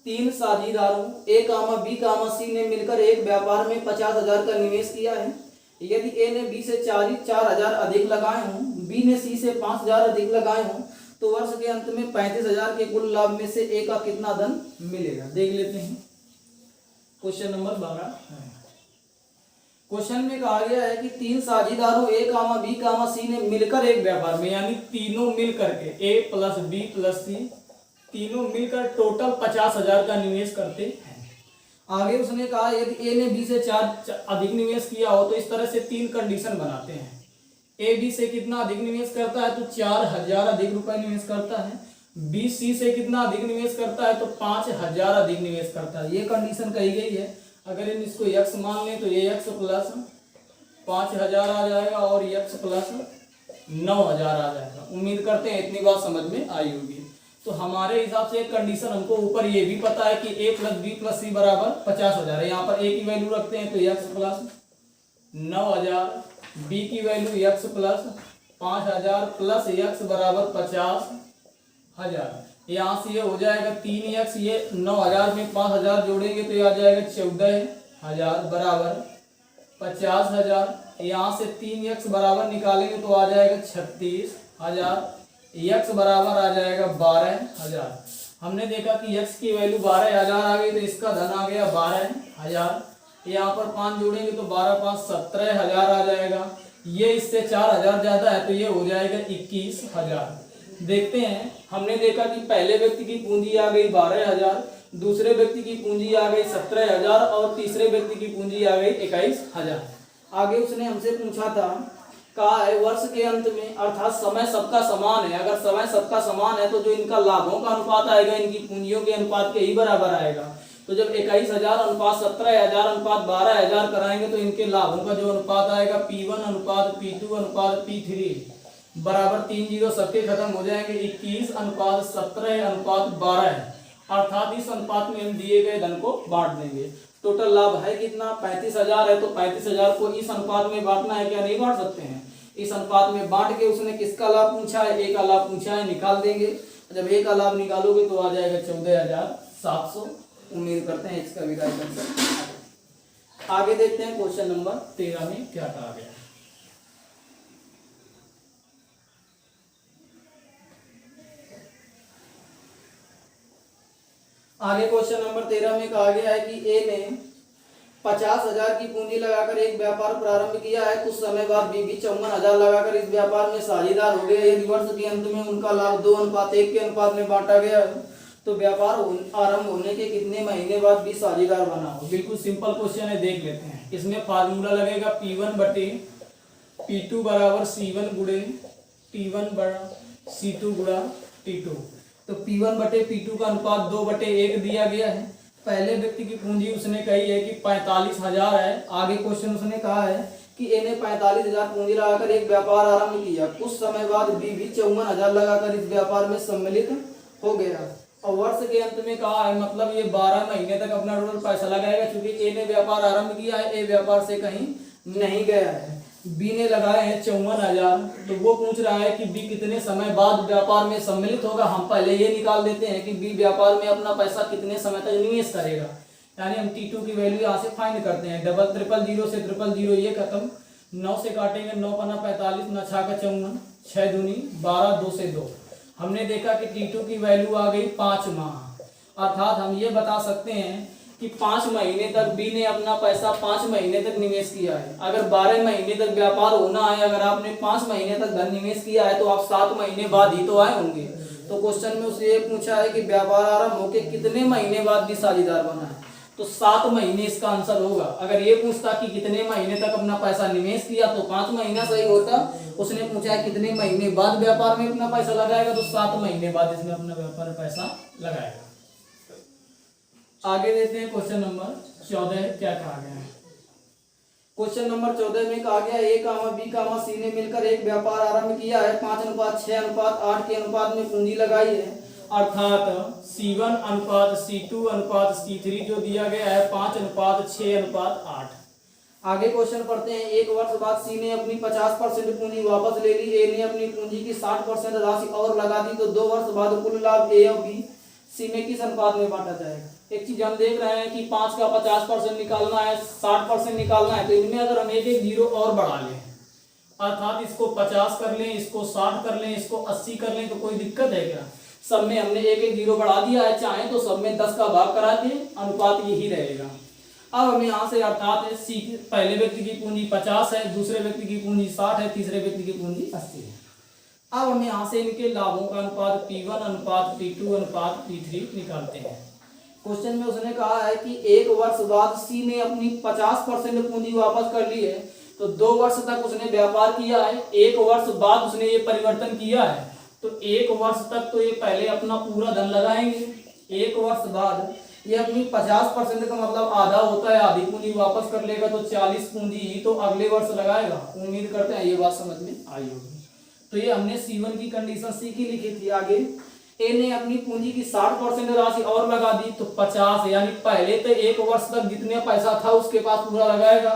3 साझीदारों A, B, C ने मिलकर एक व्यापार में 50,000 का निवेश किया है। यदि A ने B से 4,000 अधिक लगाए हों, B ने C से 5,000 अधिक लगाए हों, तो वर्ष के अंत में 35,000 के कुल लाभ में से A का कितना धन मिलेगा, देख लेते हैं। क्वेश्चन नंबर 12 है। क्वेश्चन में कहा गया है कि 3 साझीदारों A, B, C ने मिलकर एक व्यापार में, यानी तीनों मिलकर के A plus B plus C, तीनों मिलकर टोटल 50,000 का निवेश करते हैं। आगे उसने कहा यदि A ने B से 4 अधिक निवेश किया हो, तो इस तरह से 3 कंडीशन बनाते हैं। A B से कितना अधिक निवेश करता है, तो 4,000 अधिक रुपए निवेश करता है। B C से कितना अधिक निवेश करता है, तो 5,000 अधिक निवेश करता है। ये कंडीशन कही गई है। अगर इन इसको x मान लें तो ये x प्लस 5,000 आ जाएगा, और x प्लस 9,000 आ जाएगा। उम्मीद करते हैं इतनी बात समझ में आई होगी। तो हमारे हिसाब से एक कंडीशन हमको ऊपर ये भी पता है कि A plus B plus C बराबर 50,000 है। यहाँ पर A की वैल्यू रखते हैं तो x प्लस 9,000, B की value x plus 5,000 plus x बराबर 50,000। यहाँ से ये हो जाएगा 3x, ये 9,000 में 5,000 जोड़ेंगे तो ये आ जाएगा 14,000 बराबर 50,000। यहाँ से 3x बराबर निकालेंगे तो आ जाएगा 36,000। x बराबर आ जाएगा 12,000। हमने देखा कि x की वैल्यू 12,000 आ गई, तो इसका धन आ गया 12,000। यहाँ पर 5 जोड़ेंगे तो 12 5 17,000 आ जाएगा। ये इससे 4,000 ज्यादा है, तो ये हो जाएगा 21,000। देखते हैं, हमने देखा कि पहले व्यक्ति की पूंजी आ गई 12,000, दूसरे व्यक्ति की पूंजी आ गई 17,000, और तीसरे व्यक्ति की पूंजी आ गई 21,000। आगे उसने हमसे पूछा था, कहा है वर्ष के अंत में, अर्थात समय सबका समान है, अगर समय सबका समान है तो जो इनका लाभों का अनुपात आएगा इनकी पूंजियों के अनुपात के ही बराबर आएगा। तो जब 21,000 अनुपात 17,000 अनुपात 12,000 कराएंगे तो इनके लाभों का जो अनुपात आएगा P1 अनुपात P2 अनुपात P3 बराबर 3 जीरो सबके खत्म हो जाएंगे, 21 अनुपात 17 अनुपात 12। अर्थात इस अनुपात में हम दिए गए धन को बांट देंगे। टोटल लाभ है कितना, 35,000 है, तो 35,000 को इस अनुपात में बांटना है, क्या नहीं बांट सकते हैं? इस अनुपात में बांट के उसने किसका लाभ पूछा है, A का लाभ पूछा है, निकाल देंगे। जब A का लाभ निकालोगे तो आ जाएगा 14,700। उम्मीद करते हैं इसका भी राइट आंसर। आगे देखते हैं क्वेश्चन नंबर 13 में क्या कहा गया। आगे क्वेश्चन नंबर 13 में कहा गया है कि A ने 50,000 की पूंजी लगाकर एक व्यापार प्रारंभ किया है। कुछ समय बाद B भी 54,000 लगाकर इस व्यापार में साझेदार हो गए। यदि वर्ष के अंत में उनका लाभ 2:1 के अनुपात में बांटा गया है, तो व्यापार आरंभ होने के कितने महीने बाद B साझेदार बना हो? बिल्कुल सिंपल क्वेश्चन है, देख लेते हैं। इसमें फार्मूला लगेगा P1 बटे P2 बराबर C1 गुणे T1 बड़ा C2 गुणा T2। तो P1 बटे P2 का अनुपात 2/1 दिया गया है। पहले व्यक्ति की पूंजी उसने कही है कि 45,000 है। आगे क्वेश्चन उसने कहा है कि ए ने 45,000 पूंजी लगाकर एक व्यापार आरंभ किया। कुछ समय बाद बी भी 54,000 लगाकर इस व्यापार में सम्मिलित हो गया। और वर्ष के अंत में कहा है, मतलब ये 12 महीने तक अपना टोटल पैसा लगाएगा, क्योंकि ए ने व्यापार आरंभ किया है, ए व्यापार से कहीं नहीं गया है। बी ने लगाए हैं 54,000, तो वो पूछ रहा है कि बी कितने समय बाद व्यापार में सम्मिलित होगा। हम पहले ये निकाल देते हैं कि बी व्यापार में अपना पैसा कितने समय तक निवेश करेगा, यानी हम T2 की वैल्यू यहाँ से फाइंड करते हैं। 000 से 000 ये खत्म, 9 से काटेंगे, 9 पन्ना 45, 9 छः का 54, 6 दूनी 12, 2 से 2। हमने देखा कि T2 की वैल्यू आ गई 5 माह। अर्थात हम ये बता सकते हैं कि 5 महीने तक बी ने अपना पैसा 5 महीने तक निवेश किया है। अगर 12 महीने तक व्यापार होना है, अगर आपने 5 महीने तक धन निवेश किया है, तो आप 7 महीने बाद ही तो आए होंगे। तो क्वेश्चन में उससे ये पूछा है कि व्यापार आरंभ होकर कितने महीने बाद भी साझेदार बना है, तो 7 महीने इसका आंसर होगा। अगर ये पूछता कि कितने महीने तक अपना पैसा निवेश किया, तो 5 महीना सही होता। उसने पूछा है कितने महीने बाद व्यापार में अपना पैसा लगाएगा, तो 7 महीने बाद इसमें अपना व्यापार में पैसा लगाएगा। आगे देखते हैं क्वेश्चन नंबर 14 क्या कहा गया है। क्वेश्चन नंबर 14 में कहा गया ए कामा बी कामा सी ने मिलकर एक व्यापार आरंभ किया है। 5:6:8 के अनुपात में पूंजी लगाई है। अर्थात C1 अनुपात C2 अनुपात C3 जो दिया गया है 5:6:8। आगे क्वेश्चन पढ़ते हैं। एक वर्ष बाद सी ने अपनी 50% पूंजी वापस ले ली। ए ने अपनी पूंजी की 60% राशि और लगा दी, तो 2 वर्ष बाद कुल लाभ ए और बी सी में किस अनुपात में बांटा जाएगा। एक चीज हम देख रहे हैं कि 5 का 50% निकालना है, 60% निकालना है, तो इनमें अगर हम एक जीरो और बढ़ा लें, अर्थात इसको 50 कर लें, इसको 60 कर लें, इसको 80 कर लें, तो कोई दिक्कत है क्या। सब में हमने एक जीरो बढ़ा दिया है, चाहे तो सब में 10 का भाग करा के अनुपात यही रहेगा। अब हमें यहाँ से अर्थात सी पहले व्यक्ति की पूंजी 50 है, दूसरे व्यक्ति की पूंजी 60 है, तीसरे व्यक्ति की पूंजी 80 है। अब हम यहाँ से इनके लाभों का अनुपात P1 अनुपात P2 अनुपात P3 निकालते हैं। क्वेश्चन में उसने कहा है कि एक वर्ष बाद सी ने अपनी 50% पूंजी वापस कर ली है, तो 2 वर्ष तक उसने व्यापार किया है। 1 वर्ष बाद उसने ये परिवर्तन किया है, तो 1 वर्ष तक तो ये पहले अपना पूरा धन लगाएंगे। 1 वर्ष बाद ये अपनी 50% का मतलब आधा होता है, आधी पूंजी वापस कर लेगा, तो 40 पूंजी ही तो अगले वर्ष लगाएगा। उम्मीद करते हैं ये बात समझ में आई होगी। तो ये हमने C1 की कंडीशन सी की लिखी थी। आगे ए ने अपनी पूंजी की 60% राशि और लगा दी, तो 50, यानी पहले तो 1 वर्ष तक जितने पैसा था उसके पास पूरा लगाएगा।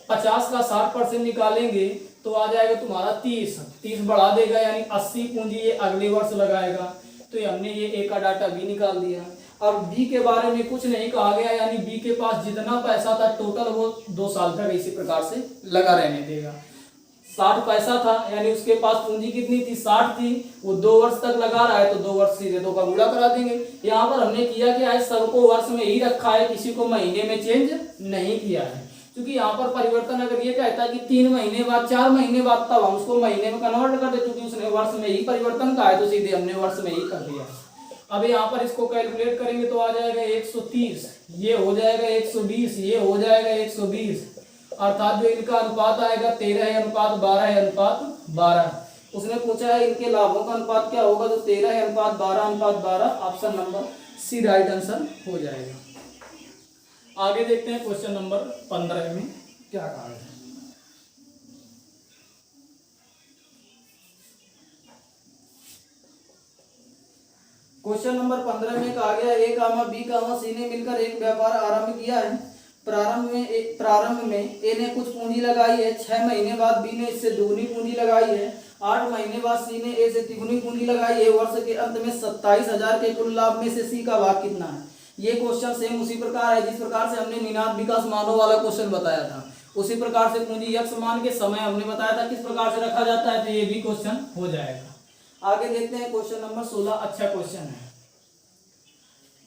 50 का 60% निकालेंगे तो आ जाएगा तुम्हारा 30 बढ़ा देगा, यानी 80 पूंजी ये अगले वर्ष लगाएगा। तो ये हमने ये ए का डाटा बी निकाल दिया। अब बी के बारे में कुछ नहीं कहा गया, यानी बी के पास जितना पैसा था टोटल वो 2 साल तक इसी प्रकार से लगा रहने देगा। 60 पैसा था, यानी उसके पास पूंजी कितनी थी 60 थी, वो 2 वर्ष तक लगा रहा है, तो 2 वर्ष सीधे 2 का गुणा करा देंगे। यहाँ पर हमने किया क्या है, सबको वर्ष में ही रखा है, किसी को महीने में चेंज नहीं किया है। क्योंकि यहाँ पर परिवर्तन अगर ये कहता है कि 3 महीने बाद 4 महीने बाद, तब हम उसको महीने में कन्वर्ट कर दे, क्योंकि उसने वर्ष में ही परिवर्तन कहा है, तो सीधे हमने वर्ष में ही कर दिया। अब यहाँ पर इसको कैलकुलेट करेंगे तो आ जाएगा 130, ये हो जाएगा 120, ये हो जाएगा 120, अर्थात जो इनका अनुपात आएगा 13:12 है अनुपात 12। उसने पूछा है इनके लाभों का अनुपात क्या होगा, तो 13:12 option number C right answer हो जाएगा। आगे देखते हैं क्वेश्चन नंबर 15 में क्या कहा है। क्वेश्चन नंबर 15 में कहा गया ए कामा बी कामा सी ने मिलकर एक व्यापार आरंभ किया है। प्रारंभ में ए ने कुछ पूंजी लगाई है। 6 महीने बाद बी ने इससे दुगनी पूंजी लगाई है। 8 महीने बाद सी ने ए से तिगुनी पूंजी लगाई है। वर्ष के अंत में 27,000 के कुल लाभ में से सी का भाग कितना है। ये क्वेश्चन सेम उसी प्रकार है जिस प्रकार से हमने निनाद विकास मानव वाला क्वेश्चन बताया था। उसी प्रकार से पूंजी यक्ष मान के समय हमने बताया था किस प्रकार से रखा जाता है, तो ये भी क्वेश्चन हो जाएगा। आगे देखते हैं क्वेश्चन नंबर 16। अच्छा क्वेश्चन है।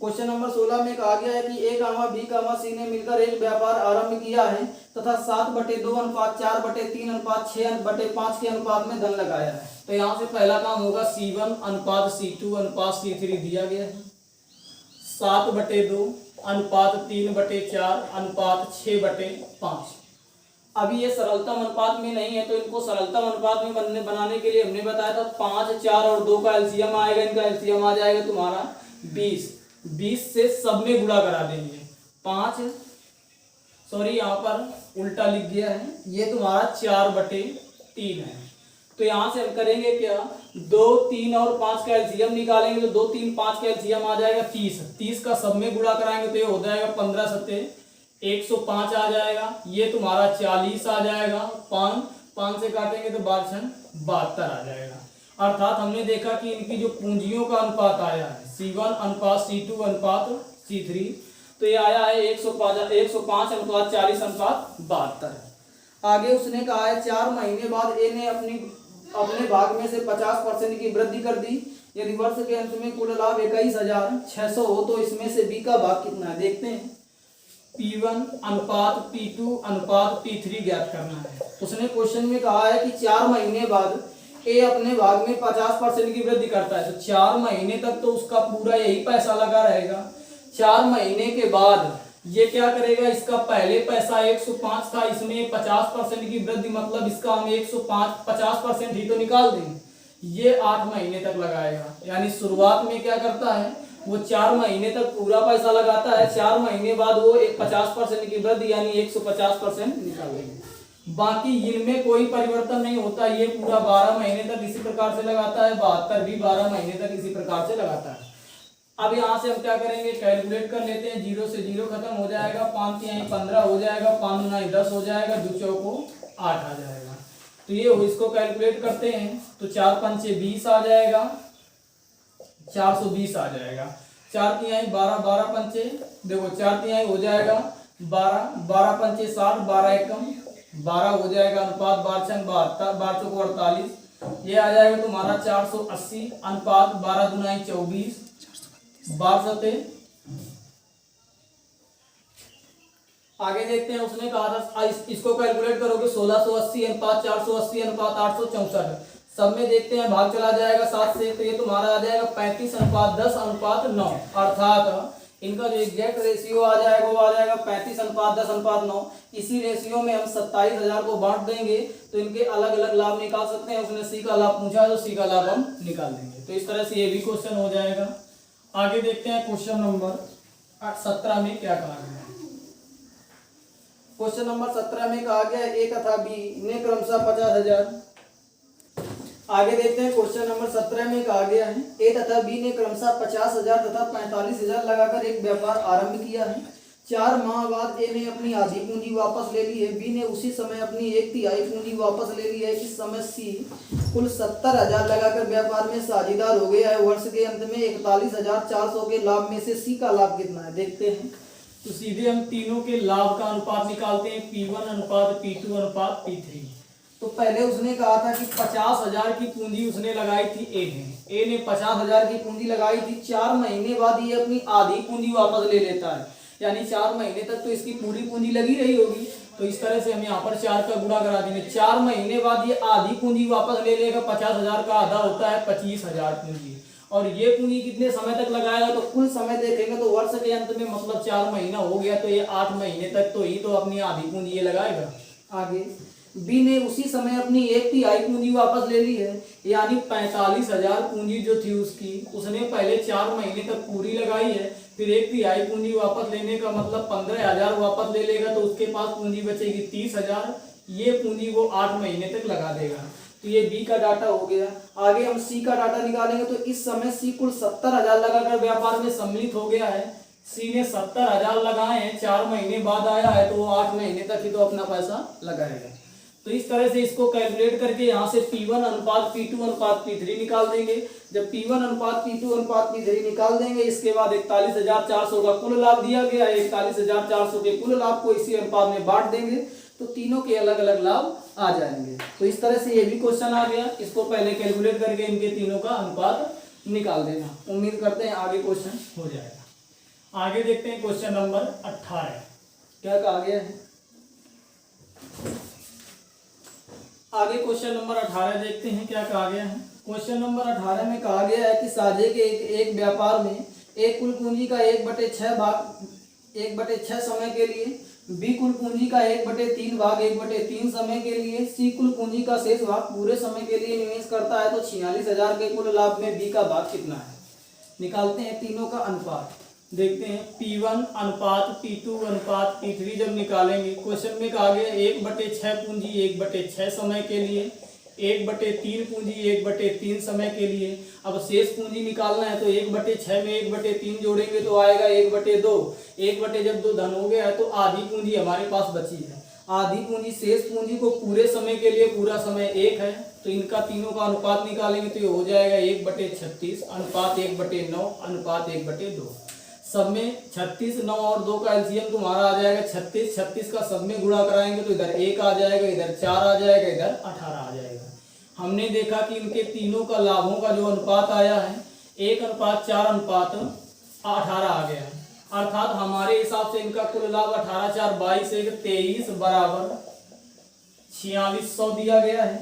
क्वेश्चन नंबर 16 में कहा गया है कि ए कामा बी कामा सी ने मिलकर एक व्यापार आरंभ किया है तथा 7/2 अनुपात 4/3 अनुपात 6/5 के अनुपात में धन लगाया है। तो यहाँ से पहला काम होगा C1 अनुपात C2 अनुपात C3 दिया गया है। 7/2 अनुपात 3/4 अनुपात 6/5। अभी ये सरलतम अनुपात में नहीं है, तो इनको सरलतम अनुपात में बनाने के लिए हमने बताया था 5, 4 और 2 का एलसीएम आएगा। इनका एलसीएम आ जाएगा तुम्हारा 20 से सब में गुणा करा देंगे। 5, सॉरी यहाँ पर उल्टा लिख गया है, ये तुम्हारा 4/3 है। तो यहाँ से हम करेंगे क्या, 2, 3 और 5 का एलसीएम निकालेंगे तो 2, 3, 5 का एलसीएम आ जाएगा 30। 30 का सब में गुणा कराएंगे तो ये हो जाएगा 15 सत्ते 105 आ जाएगा। ये तुम्हारा 40 आ जाएगा। 5 से काटेंगे तो 72 आ जाएगा। अर्थात हमने देखा कि इनकी जो पूंजियों का अनुपात आया है C1 अनुपात C2 अनुपात C3, तो ये आया है 105 अनुपात 40 अनुपात 72। आगे उसने कहा है 4 महीने बाद ए ने अपने भाग में से 50% की वृद्धि कर दी। यदि वर्ष के अंत में कुल लाभ 21,600 हो तो इसमें से बी का भाग कितना है, देखते हैं। P1 अनुपात P2 अनुपात P3 ज्ञात करना है। उसने क्वेश्चन में कहा है कि 4 महीने बाद ए अपने भाग में 50% की वृद्धि करता है, तो 4 महीने तक तो उसका पूरा यही पैसा लगा रहेगा। 4 महीने के बाद ये क्या करेगा, इसका पहले पैसा 105 था, इसमें 50% की वृद्धि, मतलब इसका हम 50% ही तो निकाल देंगे। ये 8 महीने तक लगाएगा, यानी शुरुआत में क्या करता है वो 4 महीने तक पूरा पैसा लगाता है, 4 महीने बाद वो 50% की वृद्धि यानी 150% निकाल देंगे। बाकी इनमें कोई परिवर्तन नहीं होता, ये पूरा 12 महीने तक इसी प्रकार से लगाता है, 72 भी 12 महीने तक इसी प्रकार से लगाता है। अब यहाँ से हम क्या करेंगे, कैलकुलेट कर लेते हैं। 0 से 0 खत्म हो जाएगा, 5 तिहाई 15 हो जाएगा, 5 9 10 हो जाएगा, 2 चौको 8 आ जाएगा। तो ये इसको कैलकुलेट करते हैं तो 4 पंचे 20 आ जाएगा, 420 आ जाएगा। 4 तिहाई 12, 12 पंचे देखो 4 तिहाई हो जाएगा 12, 12 पंचे 60, 12 एकम 12 हो जाएगा। अनुपात 12 छंग 72, 12 चौको 48, ये आ जाएगा तुम्हारा 480 अनुपात 12 दुनाई 24, 12 सते। आगे देखते हैं, उसने कहा था इसको कैलकुलेट करोगे 1680 अनुपात 480 अनुपात 864, सब में देखते हैं भाग चला जाएगा 7 से, तो ये तुम्हारा आ जाएगा 35 अनुपात 10 अनुपात 9। अर्थात इनका जो एग्जैक्ट रेशियो आ जाएगा वो आ जाएगा 35 अनुपात 10 अनुपात 9। इसी रेशियो में हम 27,000 को बांट देंगे तो इनके अलग अलग लाभ निकाल सकते हैं। उसने सी का लाभ पूछा तो सी का लाभ हम निकाल देंगे। तो इस तरह से ये भी क्वेश्चन हो जाएगा। आगे देखते हैं क्वेश्चन नंबर 17 में क्या कहा गया है। क्वेश्चन नंबर 17 में कहा गया ए तथा बी ने क्रमशः 50,000। आगे देखते हैं क्वेश्चन नंबर 17 में कहा गया है ए तथा बी ने क्रमशः 50,000 तथा 45,000 लगाकर एक व्यापार आरंभ किया है। 4 माह बाद ए ने अपनी आधी पूंजी वापस ले ली है, बी ने उसी समय अपनी 1/3 पूंजी वापस ले ली है। इस समय सी कुल 70,000 लगाकर व्यापार में साझेदार हो गया है। वर्ष के अंत में 41,400 के लाभ में से सी का लाभ कितना है, देखते हैं। तो सीधे हम तीनों के लाभ का अनुपात निकालते हैं, P1 अनुपात P2 अनुपात P3। तो पहले उसने कहा था कि 50,000 की पूंजी उसने लगाई थी ए ने 50,000 की पूंजी लगाई थी। 4 महीने बाद ये अपनी आधी पूंजी वापस ले लेता है, यानी 4 महीने तक तो इसकी पूरी पूंजी लगी रही होगी। तो इस तरह से हम यहाँ पर 4 का गुणा करा देंगे। 4 महीने बाद ये आधी पूंजी वापस ले लेगा। 50,000 का आधा होता है 25,000 पूंजी, और ये पूंजी कितने समय तक लगाएगा, तो कुल समय देखेंगे तो वर्ष के अंत में मतलब 4 महीना हो गया, तो ये 8 महीने तक तो ही तो अपनी आधी पूंजी ये लगाएगा। आगे बी ने उसी समय अपनी 1/3 पूंजी वापस ले ली है, यानी 45,000 पूंजी जो थी उसकी उसने पहले 4 महीने तक पूरी लगाई है, फिर 1/3 पूंजी वापस लेने का मतलब 15,000 वापस ले लेगा, तो उसके पास पूंजी बचेगी 30,000। ये पूंजी वो 8 महीने तक लगा देगा। तो ये बी का डाटा हो गया। आगे हम सी का डाटा निकालेंगे। तो इस समय सी कुल 70,000 लगाकर व्यापार में सम्मिलित हो गया है। सी ने 70,000 लगाए हैं, 4 महीने बाद आया है, तो वो 8 महीने तक ही तो अपना पैसा लगाएगा। तो इस तरह से इसको कैलकुलेट करके यहाँ से P1 अनुपात P2 अनुपात P3 निकाल देंगे। जब P1 अनुपात P2 अनुपात P3 निकाल देंगे, इसके बाद 41,400 का कुल लाभ दिया गया है। 41,400 के कुल लाभ को इसी अनुपात में बांट देंगे तो तीनों के अलग अलग लाभ आ जाएंगे। तो इस तरह से ये भी क्वेश्चन आ गया। इसको पहले कैलकुलेट करके इनके तीनों का अनुपात निकाल देना। उम्मीद करते हैं आगे क्वेश्चन हो जाएगा। आगे देखते हैं क्वेश्चन नंबर 18 क्या कहा गया है। आगे क्वेश्चन नंबर 18 देखते हैं क्या कहा गया है। क्वेश्चन नंबर 18 में कहा गया है कि साझे के एक व्यापार में एक कुल पूंजी का 1/6 भाग 1/6 समय के लिए, बी कुल पूंजी का 1/3 भाग 1/3 समय के लिए, सी कुल पूंजी का शेष भाग पूरे समय के लिए निवेश करता है। तो 46,000 के कुल लाभ में बी का भाग कितना है, निकालते हैं तीनों का अनुपात। देखते हैं P1 अनुपात P2 अनुपात P3 जब निकालेंगे, क्वेश्चन में कहा गया 1/6 पूंजी 1/6 समय के लिए, 1/3 पूंजी 1/3 समय के लिए। अब शेष पूंजी निकालना है तो 1/6 में 1/3 जोड़ेंगे तो आएगा 1/2। 1 जब 2 धन हो गया है तो आधी पूंजी हमारे पास बची है। आधी पूंजी शेष पूंजी को पूरे समय के लिए पूरा समय 1 है, तो इनका तीनों का अनुपात निकालेंगे तो ये हो जाएगा 1/36 अनुपात 1/9 अनुपात 1/2। सब में 36, 9 और 2 का एलसीएम तुम्हारा आ जाएगा 36। 36 का सब में गुणा कराएंगे तो इधर 1 आ जाएगा, इधर 4 आ जाएगा, इधर 18 आ जाएगा। हमने देखा कि इनके तीनों का लाभों का जो अनुपात आया है 1:4:18 आ गया है। अर्थात हमारे हिसाब से इनका कुल लाभ 18 4 22 1 23 बराबर 4600 दिया गया है।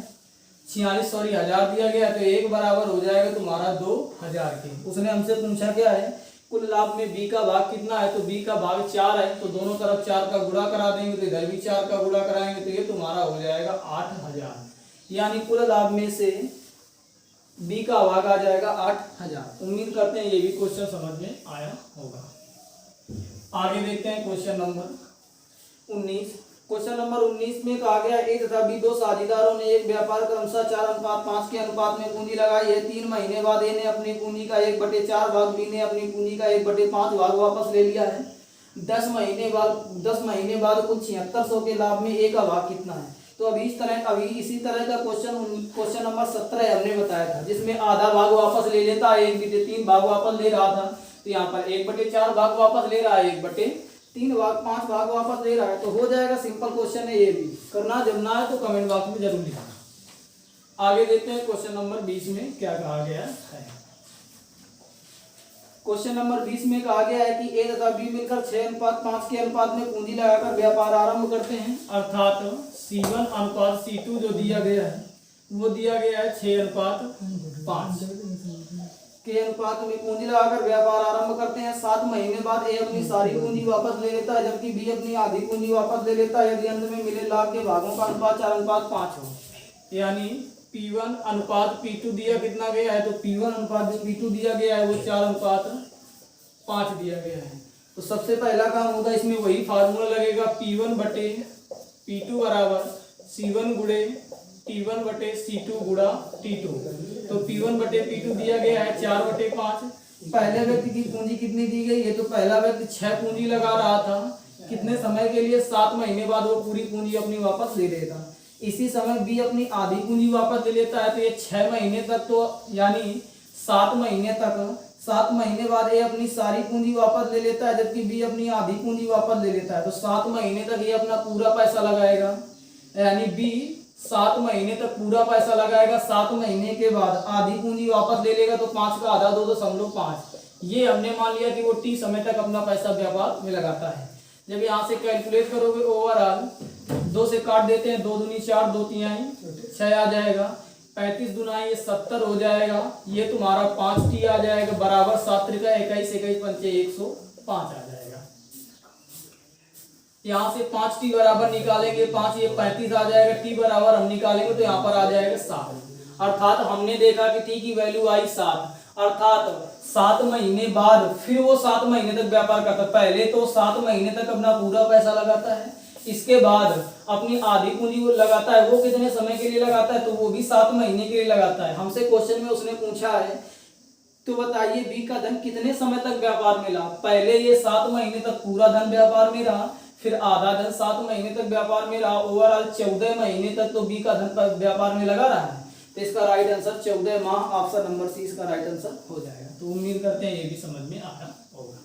1000 दिया गया तो 1 बराबर हो जाएगा तुम्हारा 2000 के। उसने हमसे पूछा क्या है, कुल लाभ में बी का भाग कितना है, तो बी का भाग 4 है, तो दोनों तरफ 4 का गुणा करा देंगे तो इधर भी 4 का गुणा कराएंगे तो ये तुम्हारा हो जाएगा 8000। यानी कुल लाभ में से बी का भाग आ जाएगा 8000। उम्मीद करते हैं ये भी क्वेश्चन समझ में आया होगा। आगे देखते हैं क्वेश्चन नंबर 19। क्वेश्चन नंबर 19 में कहा गया ए तथा बी दो साझेदारों ने एक व्यापार क्रमशः 4:5 के अनुपात में पूंजी लगाई है। 3 महीने बाद ए ने अपनी पूंजी का 1/4 भाग, बी ने अपनी पूंजी का 1/5 भाग वापस ले लिया है। 10 महीने बाद कुल 7600 के लाभ में ए का भाग कितना है। तो अभी इसी तरह का क्वेश्चन नंबर 17 हमने बताया था, जिसमें आधा भाग वापस ले लेता है, 1/3 भाग वापस ले रहा था। तो यहाँ पर 1/4 भाग वापस ले रहा है, 1/3 भाग 5 भाग वापस ले रहा है। तो हो जाएगा, सिंपल क्वेश्चन है ये भी। करना जब ना है तो कमेंट बॉक्स में जरूर लिखना। आगे देखते हैं क्वेश्चन नंबर 20 में क्या कहा गया है। क्वेश्चन नंबर 20 में कहा गया है कि ए तथा बी मिलकर 6:5 के अनुपात में पूंजी लगाकर व्यापार आरंभ करते हैं। अर्थात C1 अनुपात C2 जो दिया गया है वो दिया गया है 6:5 के अनुपात में पूंजी लगाकर व्यापार आरंभ करते हैं। 7 महीने बाद ए अपनी सारी पूंजी वापस ले लेता है, जबकि बी अपनी आधी पूंजी वापस ले लेता है, यदि अंत में मिले लाभ के भागों का अनुपात 4:5 हो। यानी P1 अनुपात P2 दिया कितना गया है, तो P1 अनुपात जो P2 दिया गया है वो 4:5 दिया गया है। तो सबसे पहला काम होगा, इसमें वही फार्मूला लगेगा, P1/P2 बराबर C1 गुणे T1/C2 गुणा T2। तो P1/P2 दिया गया है 4/5। पहले व्यक्ति की पूंजी कितनी दी गई है, तो पहला व्यक्ति 6 पूंजी लगा रहा था। कितने समय के लिए, 7 महीने बाद वो पूरी पूंजी अपनी वापस ले लेता। इसी समय बी अपनी आधी पूंजी वापस ले लेता है, तो ये 6 महीने तक, तो यानी 7 महीने बाद ए अपनी सारी पूंजी वापस ले लेता है, जबकि बी अपनी आधी पूंजी वापस ले लेता है। तो 7 महीने तक ये अपना पूरा पैसा लगाएगा, यानी बी 7 महीने तक पूरा पैसा लगाएगा। 7 महीने के बाद आधी पूंजी वापस ले लेगा, तो 5 का आधा 2.5। ये हमने मान लिया कि वो T समय तक अपना पैसा व्यापार में लगाता है। जब यहाँ से कैलकुलेट करोगे ओवरऑल, 2 से काट देते हैं, 2 दूनी 4, 2 तिहाई 6 आ जाएगा, 35 दुनाई ये 70 हो जाएगा। ये तुम्हारा 5T आ जाएगा बराबर 7 त्रिका 21 21 पंचे 105 आ जाएगा। यहाँ से 5T बराबर निकालेंगे, 5 ये 35 आ जाएगा, T बराबर हम निकालेंगे तो यहाँ पर आ जाएगा 7। अर्थात हमने देखा कि T की वैल्यू आई 7। अर्थात 7 महीने बाद फिर वो 7 महीने तक व्यापार करता है। पहले तो 7 महीने तक अपना पूरा पैसा लगाता है, इसके बाद अपनी आधी पूंजी वो लगाता है। वो कितने समय के लिए लगाता है, तो वो भी 7 महीने के लिए लगाता है। हमसे क्वेश्चन में उसने पूछा है, तो बताइए बी का धन कितने समय तक व्यापार में रहा। पहले ये 7 महीने तक पूरा धन व्यापार में रहा, फिर आधा धन 7 महीने तक व्यापार में रहा, ओवरऑल 14 महीने तक तो बी का धन व्यापार में लगा रहा है। तो इसका राइट आंसर 14 माह, ऑप्शन नंबर सी इसका राइट आंसर हो जाएगा। तो उम्मीद करते हैं ये भी समझ में आया होगा।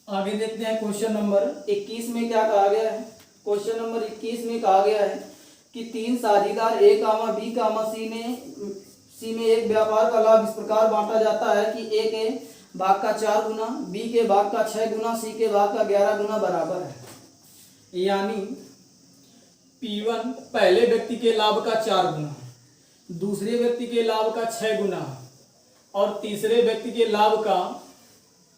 आगे देखते हैं क्वेश्चन नंबर 21 में क्या कहा गया है। क्वेश्चन नंबर 21 में कहा गया है कि 3 साझेदार ए कामा बी कामा सी में एक व्यापार का लाभ इस प्रकार बांटा जाता है कि ए के भाग का 4 गुना, बी के भाग का 6 गुना, सी के भाग का 11 गुना बराबर है। यानी P1 पहले व्यक्ति के लाभ का 4 गुना, दूसरे व्यक्ति के लाभ का 6 गुना और तीसरे व्यक्ति के लाभ का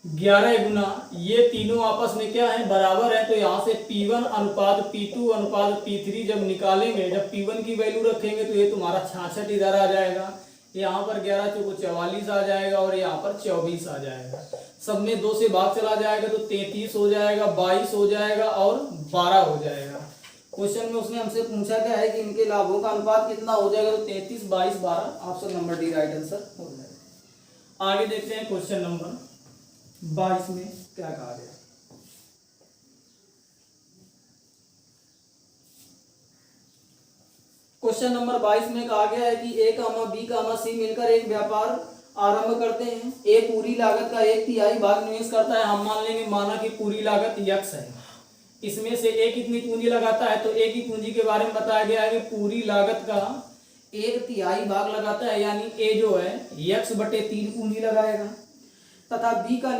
11 गुना, ये तीनों आपस में क्या है, बराबर है। तो यहाँ से P1 अनुपात P2 अनुपात P3 जब निकालेंगे, जब P1 की वैल्यू रखेंगे तो ये तुम्हारा 66 इधर आ जाएगा, यहाँ पर 11 चौको 44 आ जाएगा और यहाँ पर 24 आ जाएगा। सब में 2 से भाग चला जाएगा तो 33 हो जाएगा, 22 हो जाएगा और 12 हो जाएगा। क्वेश्चन में उसने हमसे पूछा क्या है कि इनके लाभों का अनुपात कितना हो जाएगा, तो 33, 22, 12 option number D right answer हो जाएगा। आगे देखते हैं क्वेश्चन नंबर 22 में क्या कहा गया। क्वेश्चन नंबर 22 में कहा गया है कि ए कामा बी कामा सी मिलकर एक व्यापार आरंभ करते हैं। ए पूरी लागत का 1/3 भाग निवेश करता है। हम मान लेंगे माना कि पूरी लागत यक्स है। इसमें से ए कितनी पूंजी लगाता है, तो ए की पूंजी के बारे में बताया गया है कि पूरी लागत का 1/3 भाग लगाता है, यानी ए जो है x/3 पूंजी लगाएगा। तथा बी का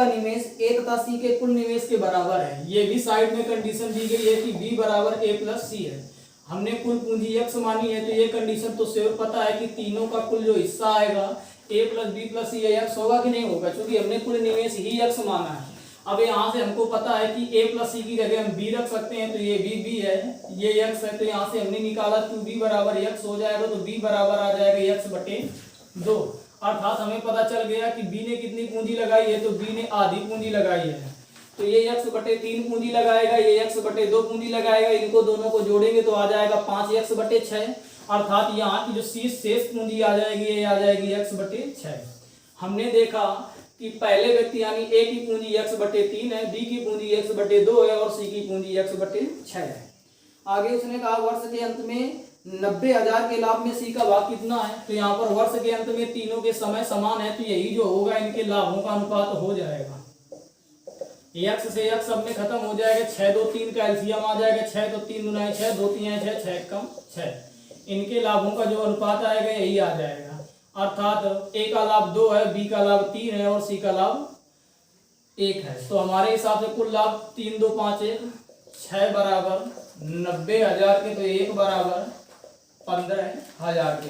निवेश ए तथा सी के कुल निवेश के बराबर है। ये भी साइड में कंडीशन दी गई है कि बी बराबर ए प्लस सी है। हमने कुल पूंजी x मानी है, तो ये कंडीशन तो श्योर पता है कि तीनों का कुल जो हिस्सा आएगा a plus B plus C x होगा कि नहीं होगा, क्योंकि हमने कुल निवेश ही x माना है। अब यहाँ से हमको पता है कि a प्लस सी की जगह हम b रख सकते हैं, तो ये b है, ये x है, तो यहाँ से हमने निकाला 2b बराबर x हो जाएगा, तो b बराबर आ जाएगा x/2। अर्थात हमें पता चल गया कि b ने कितनी पूंजी लगाई है, तो b ने आधी पूंजी लगाई है, तो ये x/3 पूंजी लगाएगा, ये x/2 पूंजी लगाएगा। इनको दोनों को जोड़ेंगे तो आ जाएगा 5x/6। अर्थात यहाँ की जो शेष पूंजी आ जाएगी, ये आ जाएगी x/6। हमने देखा कि पहले व्यक्ति यानी ए की पूंजी x/3 है, बी की पूंजी x/2 है और सी की पूंजी x/6 है। आगे उसने कहा वर्ष के अंत में 90,000 के लाभ में सी का भाग कितना है, तो यहाँ पर वर्ष के अंत में तीनों के समय समान है, तो यही जो होगा इनके लाभों का अनुपात हो जाएगा। x से x सब में खत्म हो जाएगा, 6 2 3 का एलसीएम आ जाएगा, 6 तो 3 गुना 6, 2 3 6, 6 कम 6। इनके लाभों का जो अनुपात आएगा यही आ जाएगा। अर्थात ए का लाभ 2 है, बी का लाभ 3 है और सी का लाभ 1 है। तो हमारे हिसाब से कुल लाभ 3 2 5 1 6 बराबर 90,000 के, तो 1 बराबर 15,000 के।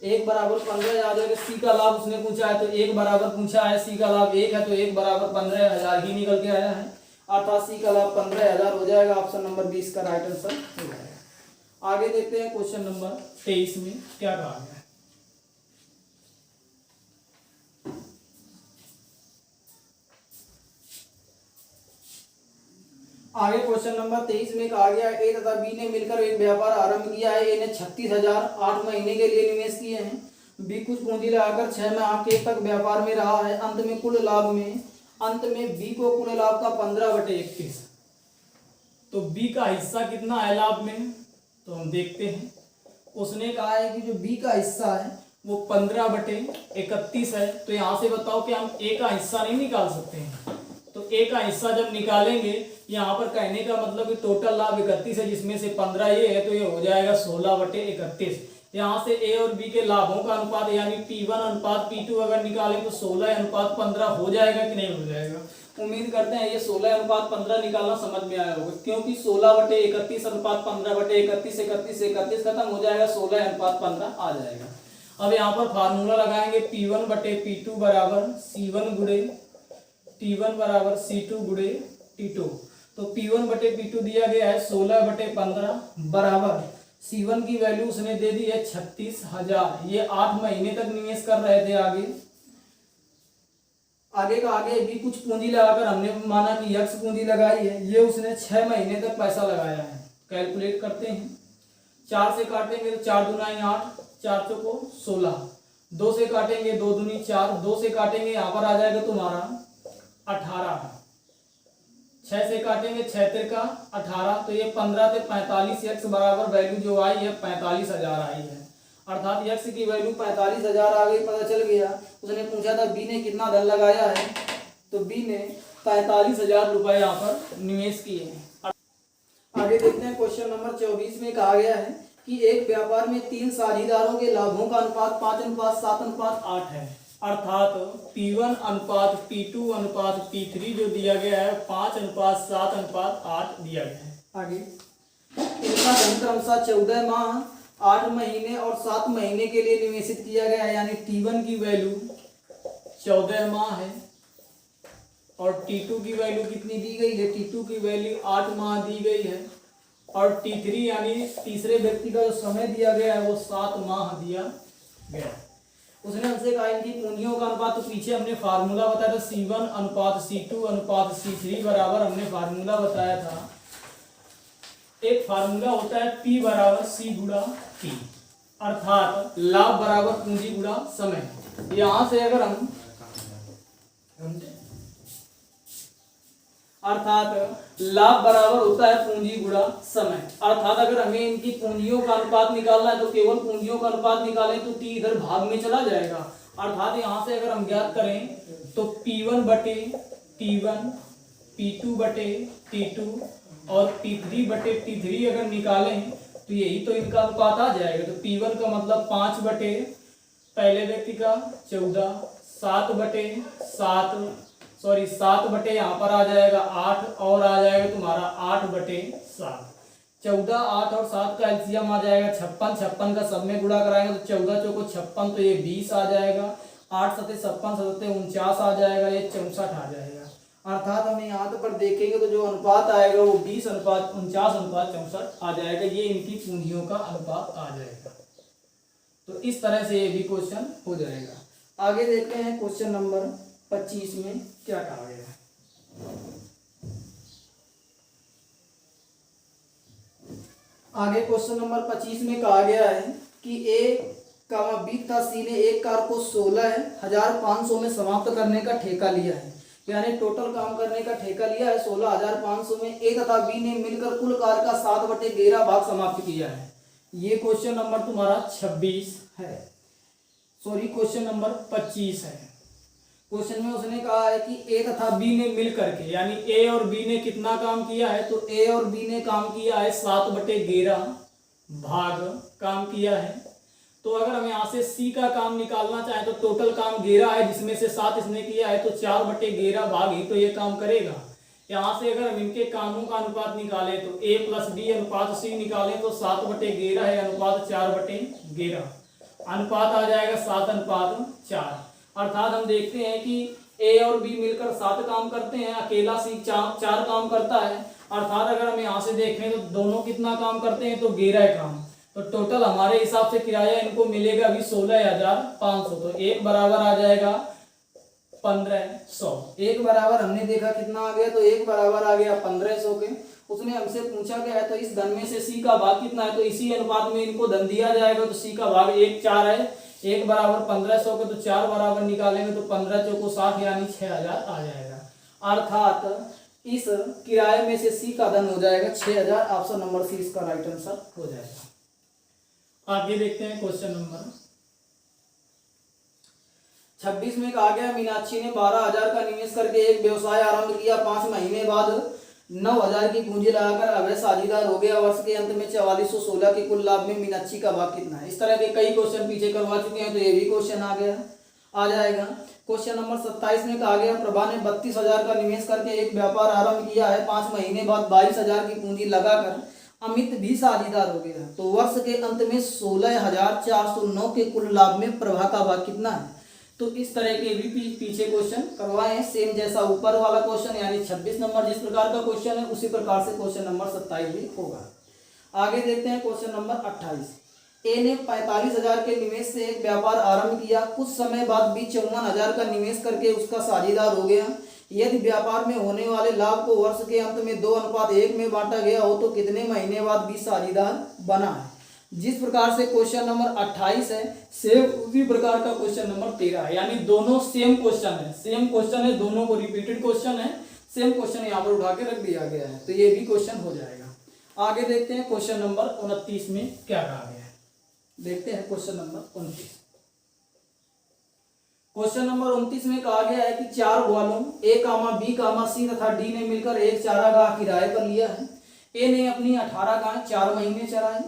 1 बराबर 15,000 है। सी का लाभ उसने पूछा है, तो 1 बराबर पूछा है, सी का लाभ 1 है, तो 1 बराबर 15,000 ही निकल के आया है। अर्थात सी का लाभ 15,000 हो जाएगा। ऑप्शन नंबर 20 का राइट आंसर हो जाएगा। आगे देखते हैं क्वेश्चन नंबर 23 में क्या कहा गया है। आगे क्वेश्चन नंबर 23 में कहा गया ए तथा बी ने मिलकर एक व्यापार आरंभ किया है। ए ने 36,000 8 महीने के लिए निवेश किए हैं। बी कुछ पूंजी लगाकर 6 माह के तक व्यापार में रहा है। अंत में बी को कुल लाभ का 15/31। तो बी का हिस्सा कितना है लाभ में, तो हम देखते हैं। उसने कहा है कि जो बी का हिस्सा है वो 15/31 है। तो यहाँ से बताओ कि हम ए का हिस्सा नहीं निकाल सकते हैं। तो ए का हिस्सा जब निकालेंगे, यहाँ पर कहने का मतलब कि टोटल लाभ 31 है, जिसमें से 15 ये है, तो ये हो जाएगा 16/31। यहाँ से ए और बी के लाभों का अनुपात यानी P1 अनुपात P2 अगर निकालें तो 16:15 हो जाएगा कि नहीं हो जाएगा। उम्मीद करते हैं ये 16:15 निकालना समझ में आया होगा, क्योंकि 16/31 अनुपात 15/31, 31 से 31 खत्म हो जाएगा, 16:15 आ जाएगा। अब यहाँ पर फार्मूला लगाएंगे P1/P2 बराबर C1 गुणे T1 बराबर C2 गुणे T2। तो P1/P2 दिया गया है 16/15 बराबर C1 की वैल्यू उसने दे दी है 36,000। ये 8 महीने तक निवेश कर रहे थे। आगे भी कुछ पूंजी लगाकर हमने माना कि x पूंजी लगाई है, ये उसने 6 महीने तक पैसा लगाया है। कैलकुलेट करते हैं, 4 से काटेंगे तो 4 दूना 8, 4 चौको 16, 2 से काटेंगे 2 दूनी 4, 2 से काटेंगे यहाँ पर आ जाएगा तुम्हारा 18, 6 से काटेंगे 6 तिरका 18, तो ये 15 से 45 x बराबर वैल्यू जो आई है 45,000 आई है। अर्थात x की वैल्यू 45,000 आ गई, पता चल गया। उसने पूछा था बी ने कितना धन लगाया है, तो बी ने 45,000 रुपए यहाँ पर निवेश किए हैं। आगे देखते हैं क्वेश्चन नंबर 24 में कहा गया है कि एक व्यापार में 3 साझेदारों के लाभों का अनुपात 5:7:8 है। अर्थात P1 अनुपात P2 अनुपात P3 जो दिया गया है 5:7:8 दिया गया है। आगे इनका धन क्रमशः 14 माह 8 महीने और 7 महीने के लिए निवेशित किया गया है, यानी T1 की वैल्यू 14 माह है और T2 की वैल्यू कितनी दी गई है, T2 की वैल्यू 8 माह दी गई है और T3 यानी तीसरे व्यक्ति का जो समय दिया गया है वो 7 माह दिया गया है। उसने हमसे कहा इनकी पूंजियों का अनुपात, तो पीछे हमने फार्मूला बताया था C1 अनुपात C2 अनुपात C3 बराबर, हमने फार्मूला बताया था, एक फार्मूला होता है P बराबर C गुणा T, अर्थात लाभ बराबर पूंजी गुणा समय। यहां से अगर हम अर्थात लाभ बराबर होता है पूंजी गुणा समय, अर्थात अगर हमें इनकी पूंजियों का अनुपात निकालना है तो केवल पूंजियों का अनुपात निकालें तो T इधर भाग में चला जाएगा। अर्थात यहां से अगर हम ज्ञात करें तो P1 बटे T1, P2 बटे T2 और P3 बटे T3 अगर निकालें तो यही तो इनका अनुपात आ जाएगा। तो P1 का मतलब 5 बटे पहले व्यक्ति का 14, 7 बटे 7 बटे यहाँ पर आ जाएगा 8 और आ जाएगा तुम्हारा 8 बटे 7, 14, 8 और 7 का एलसीएम आ जाएगा 56, 56 का सब में गुणा कराएंगे तो 14 चौको 56 तो ये 20 आ जाएगा, 8 सते 56, 7 49 आ जाएगा, ये 64 आ जाएगा। अर्थात हमें यहाँ पर देखेंगे तो जो अनुपात आएगा वो 20 अनुपात 49 अनुपात 64 आ जाएगा, ये इनकी पूंजियों का अनुपात आ जाएगा। तो इस तरह से ये भी क्वेश्चन हो जाएगा। आगे देखते हैं क्वेश्चन नंबर 25 में क्या कहा गया है। आगे क्वेश्चन नंबर 25 में कहा गया है कि A, B तथा C ने एक कार को 16,500 में समाप्त करने का ठेका लिया है, यानी टोटल काम करने का ठेका लिया है 16,500 में। A तथा B ने मिलकर कुल कार का 7/13 भाग समाप्त किया है। ये क्वेश्चन नंबर तुम्हारा 26 है, सॉरी क्वेश्चन नंबर 25 है। क्वेश्चन में उसने कहा है कि A तथा B ने मिलकर के, यानी A और B ने कितना काम किया है, तो A और B ने काम किया है 7/13 भाग काम किया है। तो अगर हम यहाँ से C का काम निकालना चाहें तो टोटल काम 11 है, जिसमें से 7 इसने किया है, तो 4/13 भाग ही तो ये काम करेगा। यहाँ से अगर हम इनके कामों का अनुपात निकालें तो A + B अनुपात C निकालें तो 7/11 है अनुपात 4/11, अनुपात आ जाएगा 7:4। अर्थात हम देखते हैं कि A और B मिलकर 7 काम करते हैं, अकेला C 4 काम करता है। अर्थात अगर हम यहाँ से देखें तो दोनों कितना काम करते हैं, तो 11 काम। तो टोटल हमारे हिसाब से किराया इनको मिलेगा अभी 16,500, तो एक बराबर आ जाएगा 1500। एक बराबर हमने देखा कितना आ गया, तो एक बराबर आ गया 1500 के। उसने हमसे पूछा गया है तो इस धन में से C का भाग कितना है, तो इसी अनुपात में इनको धन दिया जाएगा। तो C का भाग 1 4 है, 1 बराबर 1500 के, तो 4 बराबर निकालेंगे तो 15 चौको 60 यानी 6000 आ जाएगा। अर्थात इस किराए में से C का धन हो जाएगा 6000। ऑप्शन नंबर C इसका राइट आंसर हो जाएगा। आगे देखते हैं क्वेश्चन नंबर 26 में कहा गया मीनाक्षी ने 12,000 का निवेश करके एक व्यवसाय आरंभ किया। 5 महीने बाद 9,000 की पूंजी लगाकर अवैध साझेदार हो गया। वर्ष के अंत में 4416 के कुल लाभ में मीनाक्षी का भाग कितना है। इस तरह के कई क्वेश्चन पीछे करवा चुके हैं, तो ये भी क्वेश्चन आ जाएगा। क्वेश्चन नंबर 27 में कहा गया प्रभा ने 32,000 का निवेश करके एक व्यापार आरंभ किया है। 5 महीने बाद 22,000 की पूंजी लगाकर अमित भी साझेदार हो गया। तो वर्ष के अंत में 16,409 के कुल लाभ में प्रभा का भाग कितना है। तो इस तरह के भी पीछे क्वेश्चन करवाए हैं, सेम जैसा ऊपर वाला क्वेश्चन यानी 26 नंबर जिस प्रकार का क्वेश्चन है उसी प्रकार से क्वेश्चन नंबर 27 भी होगा। आगे देखते हैं क्वेश्चन नंबर 28। ए ने 45,000 के निवेश से एक व्यापार आरंभ किया। कुछ समय बाद भी 54,000 का निवेश करके उसका साझेदार हो गया। यदि व्यापार में होने वाले लाभ को वर्ष के अंत में 2:1 में बांटा गया हो तो कितने महीने बाद भी साझेदार बना है। जिस प्रकार से क्वेश्चन नंबर 28 है सेम उसी प्रकार का क्वेश्चन नंबर 13 है, यानी दोनों सेम क्वेश्चन है, दोनों को रिपीटेड क्वेश्चन है, सेम क्वेश्चन यहाँ पर उठा के रख दिया गया है, तो ये भी क्वेश्चन हो जाएगा। आगे देखते हैं क्वेश्चन नंबर 29 में क्या कहा गया है। देखते हैं क्वेश्चन नंबर 29। क्वेश्चन नंबर 29 में कहा गया है कि 4 ग्वालों A, B, C तथा D ने मिलकर एक चारागाह किराए पर लिया है। A ने अपनी 18 गाय 4 महीने चराई,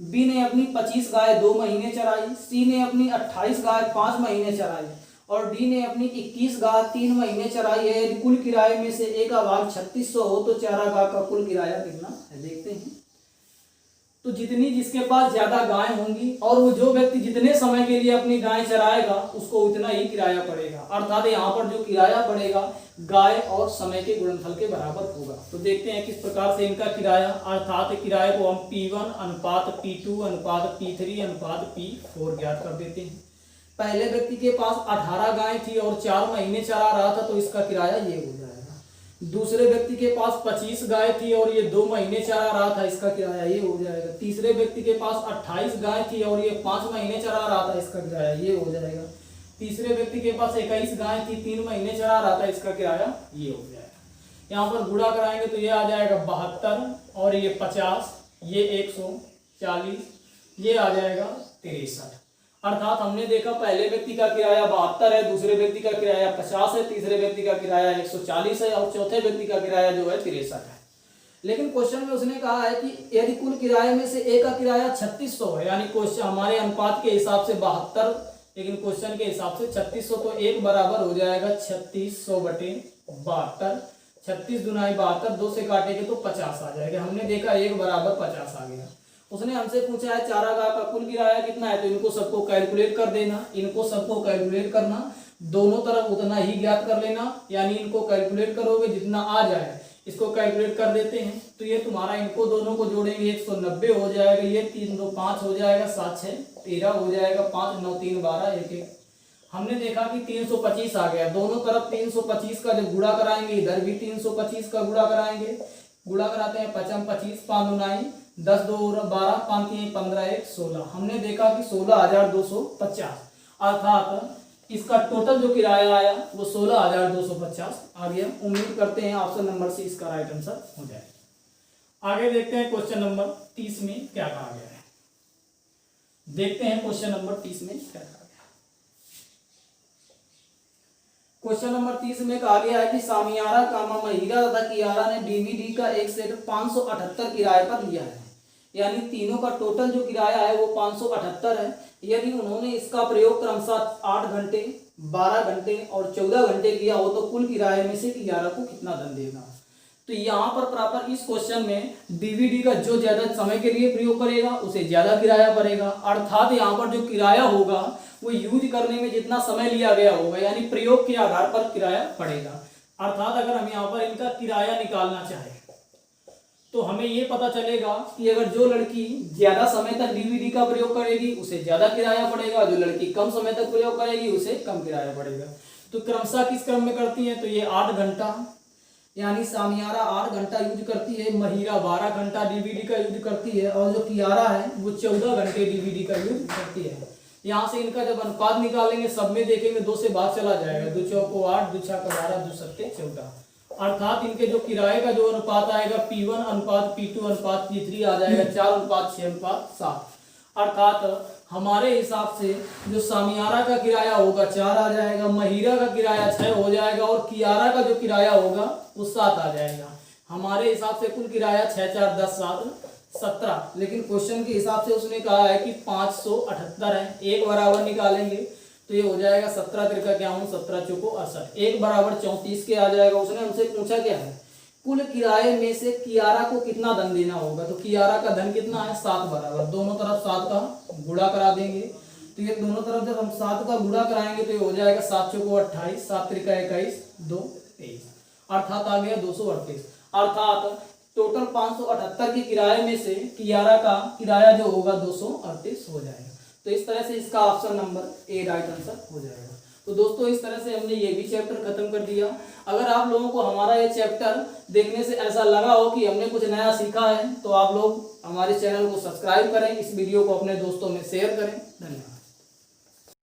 B ने अपनी 25 गाय 2 महीने चराई, C ने अपनी 28 गाय 5 महीने चराई और D ने अपनी 21 गाय 3 महीने चराई है। यदि कुल किराए में से A का भाग 3600 हो तो चारागाह का कुल किराया कितना है। देखते हैं, तो जितनी जिसके पास ज्यादा गाय होंगी और वो जो व्यक्ति जितने समय के लिए अपनी गाय चराएगा उसको उतना ही किराया पड़ेगा। अर्थात यहाँ पर जो किराया पड़ेगा गाय और समय के गुणनफल के बराबर होगा। तो देखते हैं किस प्रकार से इनका किराया, अर्थात किराए को हम P1 अनुपात P2 अनुपात P3 अनुपात P4 ज्ञात कर देते हैं। पहले व्यक्ति के पास 18 गाय थी और 4 महीने चरा रहा था, तो इसका किराया ये हो जाएगा। दूसरे व्यक्ति के पास 25 गाय थी और ये 2 महीने चरा रहा था, इसका किराया ये हो जाएगा। तीसरे व्यक्ति के पास 28 गाय थी और ये 5 महीने चरा रहा था, इसका किराया ये हो जाएगा। तीसरे व्यक्ति के पास 21 गाय थी, 3 महीने चरा रहा था, इसका किराया ये हो जाएगा। यहाँ पर गुणा कराएंगे तो ये आ जाएगा 72 और ये 50, ये 140, ये आ जाएगा 63। अर्थात हमने देखा पहले व्यक्ति का किराया 72 है, दूसरे व्यक्ति का किराया 50 है, तीसरे व्यक्ति का किराया 140 है और चौथे व्यक्ति का किराया जो है 63 है। लेकिन क्वेश्चन में उसने कहा है कि यदि कुल किराए में से ए का किराया 3600 है, यानी क्वेश्चन हमारे अनुपात के हिसाब से 72, लेकिन क्वेश्चन के हिसाब से 3600, तो एक बराबर हो जाएगा 3600 बटे 72। 36 दुनाई 72, 2 से काटेंगे तो 50 आ जाएगा। हमने देखा एक बराबर 50 आ गया। उसने हमसे पूछा है चारागाह का कुल किराया कितना है, तो इनको सबको कैलकुलेट कर देना, इनको सबको कैलकुलेट करना, दोनों तरफ उतना ही ज्ञात कर लेना, यानी इनको कैलकुलेट करोगे जितना आ जाए इसको कैलकुलेट कर देते हैं। तो ये तुम्हारा इनको दोनों को जोड़ेंगे 190 हो जाएगा, ये 3 2 5 हो जाएगा, 7 6 13 हो जाएगा, 5 9 3 12 1 1। हमने देखा कि 325 आ गया। दोनों तरफ 325 का जब गुणा कराएंगे, इधर भी 325 का गुणा कराएंगे। गुणा कराते हैं 5 25, 5 9 10 2 12, 5 3 15 1 16। हमने देखा कि 16,250, अर्थात इसका टोटल जो किराया आया वो 16,250 आ गया। उम्मीद करते हैं ऑप्शन नंबर सी इसका राइट आंसर हो जाए। आगे देखते हैं क्वेश्चन नंबर 30 में क्या कहा गया है। देखते हैं क्वेश्चन नंबर 30 में क्या कहा गया। क्वेश्चन नंबर 30 में कहा गया है कि सामियारा कामा महिरा तथा कियारा ने डीवीडी का एक सेट 578 किराए पर लिया है, यानी तीनों का टोटल जो किराया है वो 578 है। यदि उन्होंने इसका प्रयोग क्रमशः 8 घंटे, 12 घंटे और 14 घंटे किया हो तो कुल किराए में से कियारा को कितना धन देगा। तो यहाँ पर प्रॉपर इस क्वेश्चन में डीवीडी का जो ज्यादा समय के लिए प्रयोग करेगा उसे ज्यादा किराया पड़ेगा, अर्थात यहाँ पर जो किराया होगा वो यूज करने में जितना समय लिया गया होगा, यानी प्रयोग के आधार पर किराया पड़ेगा। अर्थात अगर हम यहाँ पर इनका किराया निकालना चाहें तो हमें ये पता चलेगा कि अगर जो लड़की ज्यादा समय तक डीवीडी का प्रयोग करेगी उसे ज्यादा किराया पड़ेगा, जो लड़की कम समय तक प्रयोग करेगी उसे कम किराया पड़ेगा। तो क्रमशः किस क्रम में करती है, तो ये 8 घंटा, यानी सामियारा 8 घंटा यूज करती है, महिरा 12 घंटा डीवीडी का यूज करती है और जो कियारा है वो 14 घंटे डीवीडी का यूज करती है। यहाँ से इनका जब अनुपात निकालेंगे सब में देखेंगे 2 से भाग चला जाएगा, 2 चौको 8, 2 छक्का 12, 2 सत्ते 14। अर्थात इनके जो किराए का जो अनुपात आएगा P1 अनुपात P2 अनुपात P3 आ जाएगा 4 अनुपात 6 अनुपात 7। अर्थात हमारे हिसाब से जो सामियारा का किराया होगा 4 आ जाएगा, महिरा का किराया 6 हो जाएगा और कियारा का जो किराया होगा वो 7 आ जाएगा। हमारे हिसाब से कुल किराया 6 4 10 7 17, लेकिन क्वेश्चन के हिसाब से उसने कहा है कि 578 है। एक बराबर निकालेंगे तो ये हो जाएगा 17 तिरका 51, 17 चौको 68, एक बराबर 34 के आ जाएगा। उसने हमसे पूछा क्या है, कुल किराए में से कियारा को कितना धन देना होगा। तो कियारा का धन कितना है 7 बराबर, दोनों तरफ 7 का गुणा करा देंगे। तो ये दोनों तरफ जब हम 7 का गुणा कराएंगे तो ये हो जाएगा 7 चौको 28, 7 तिरका 21, 2 23, अर्थात आ गया 238। अर्थात टोटल 578 के किराए में से कियारा का किराया जो होगा 238 हो जाएगा। तो इस तरह से इसका option number A right answer हो जाएगा। तो दोस्तों इस तरह से हमने ये भी चैप्टर खत्म कर दिया। अगर आप लोगों को हमारा ये चैप्टर देखने से ऐसा लगा हो कि हमने कुछ नया सीखा है तो आप लोग हमारे चैनल को सब्सक्राइब करें, इस वीडियो को अपने दोस्तों में शेयर करें। धन्यवाद।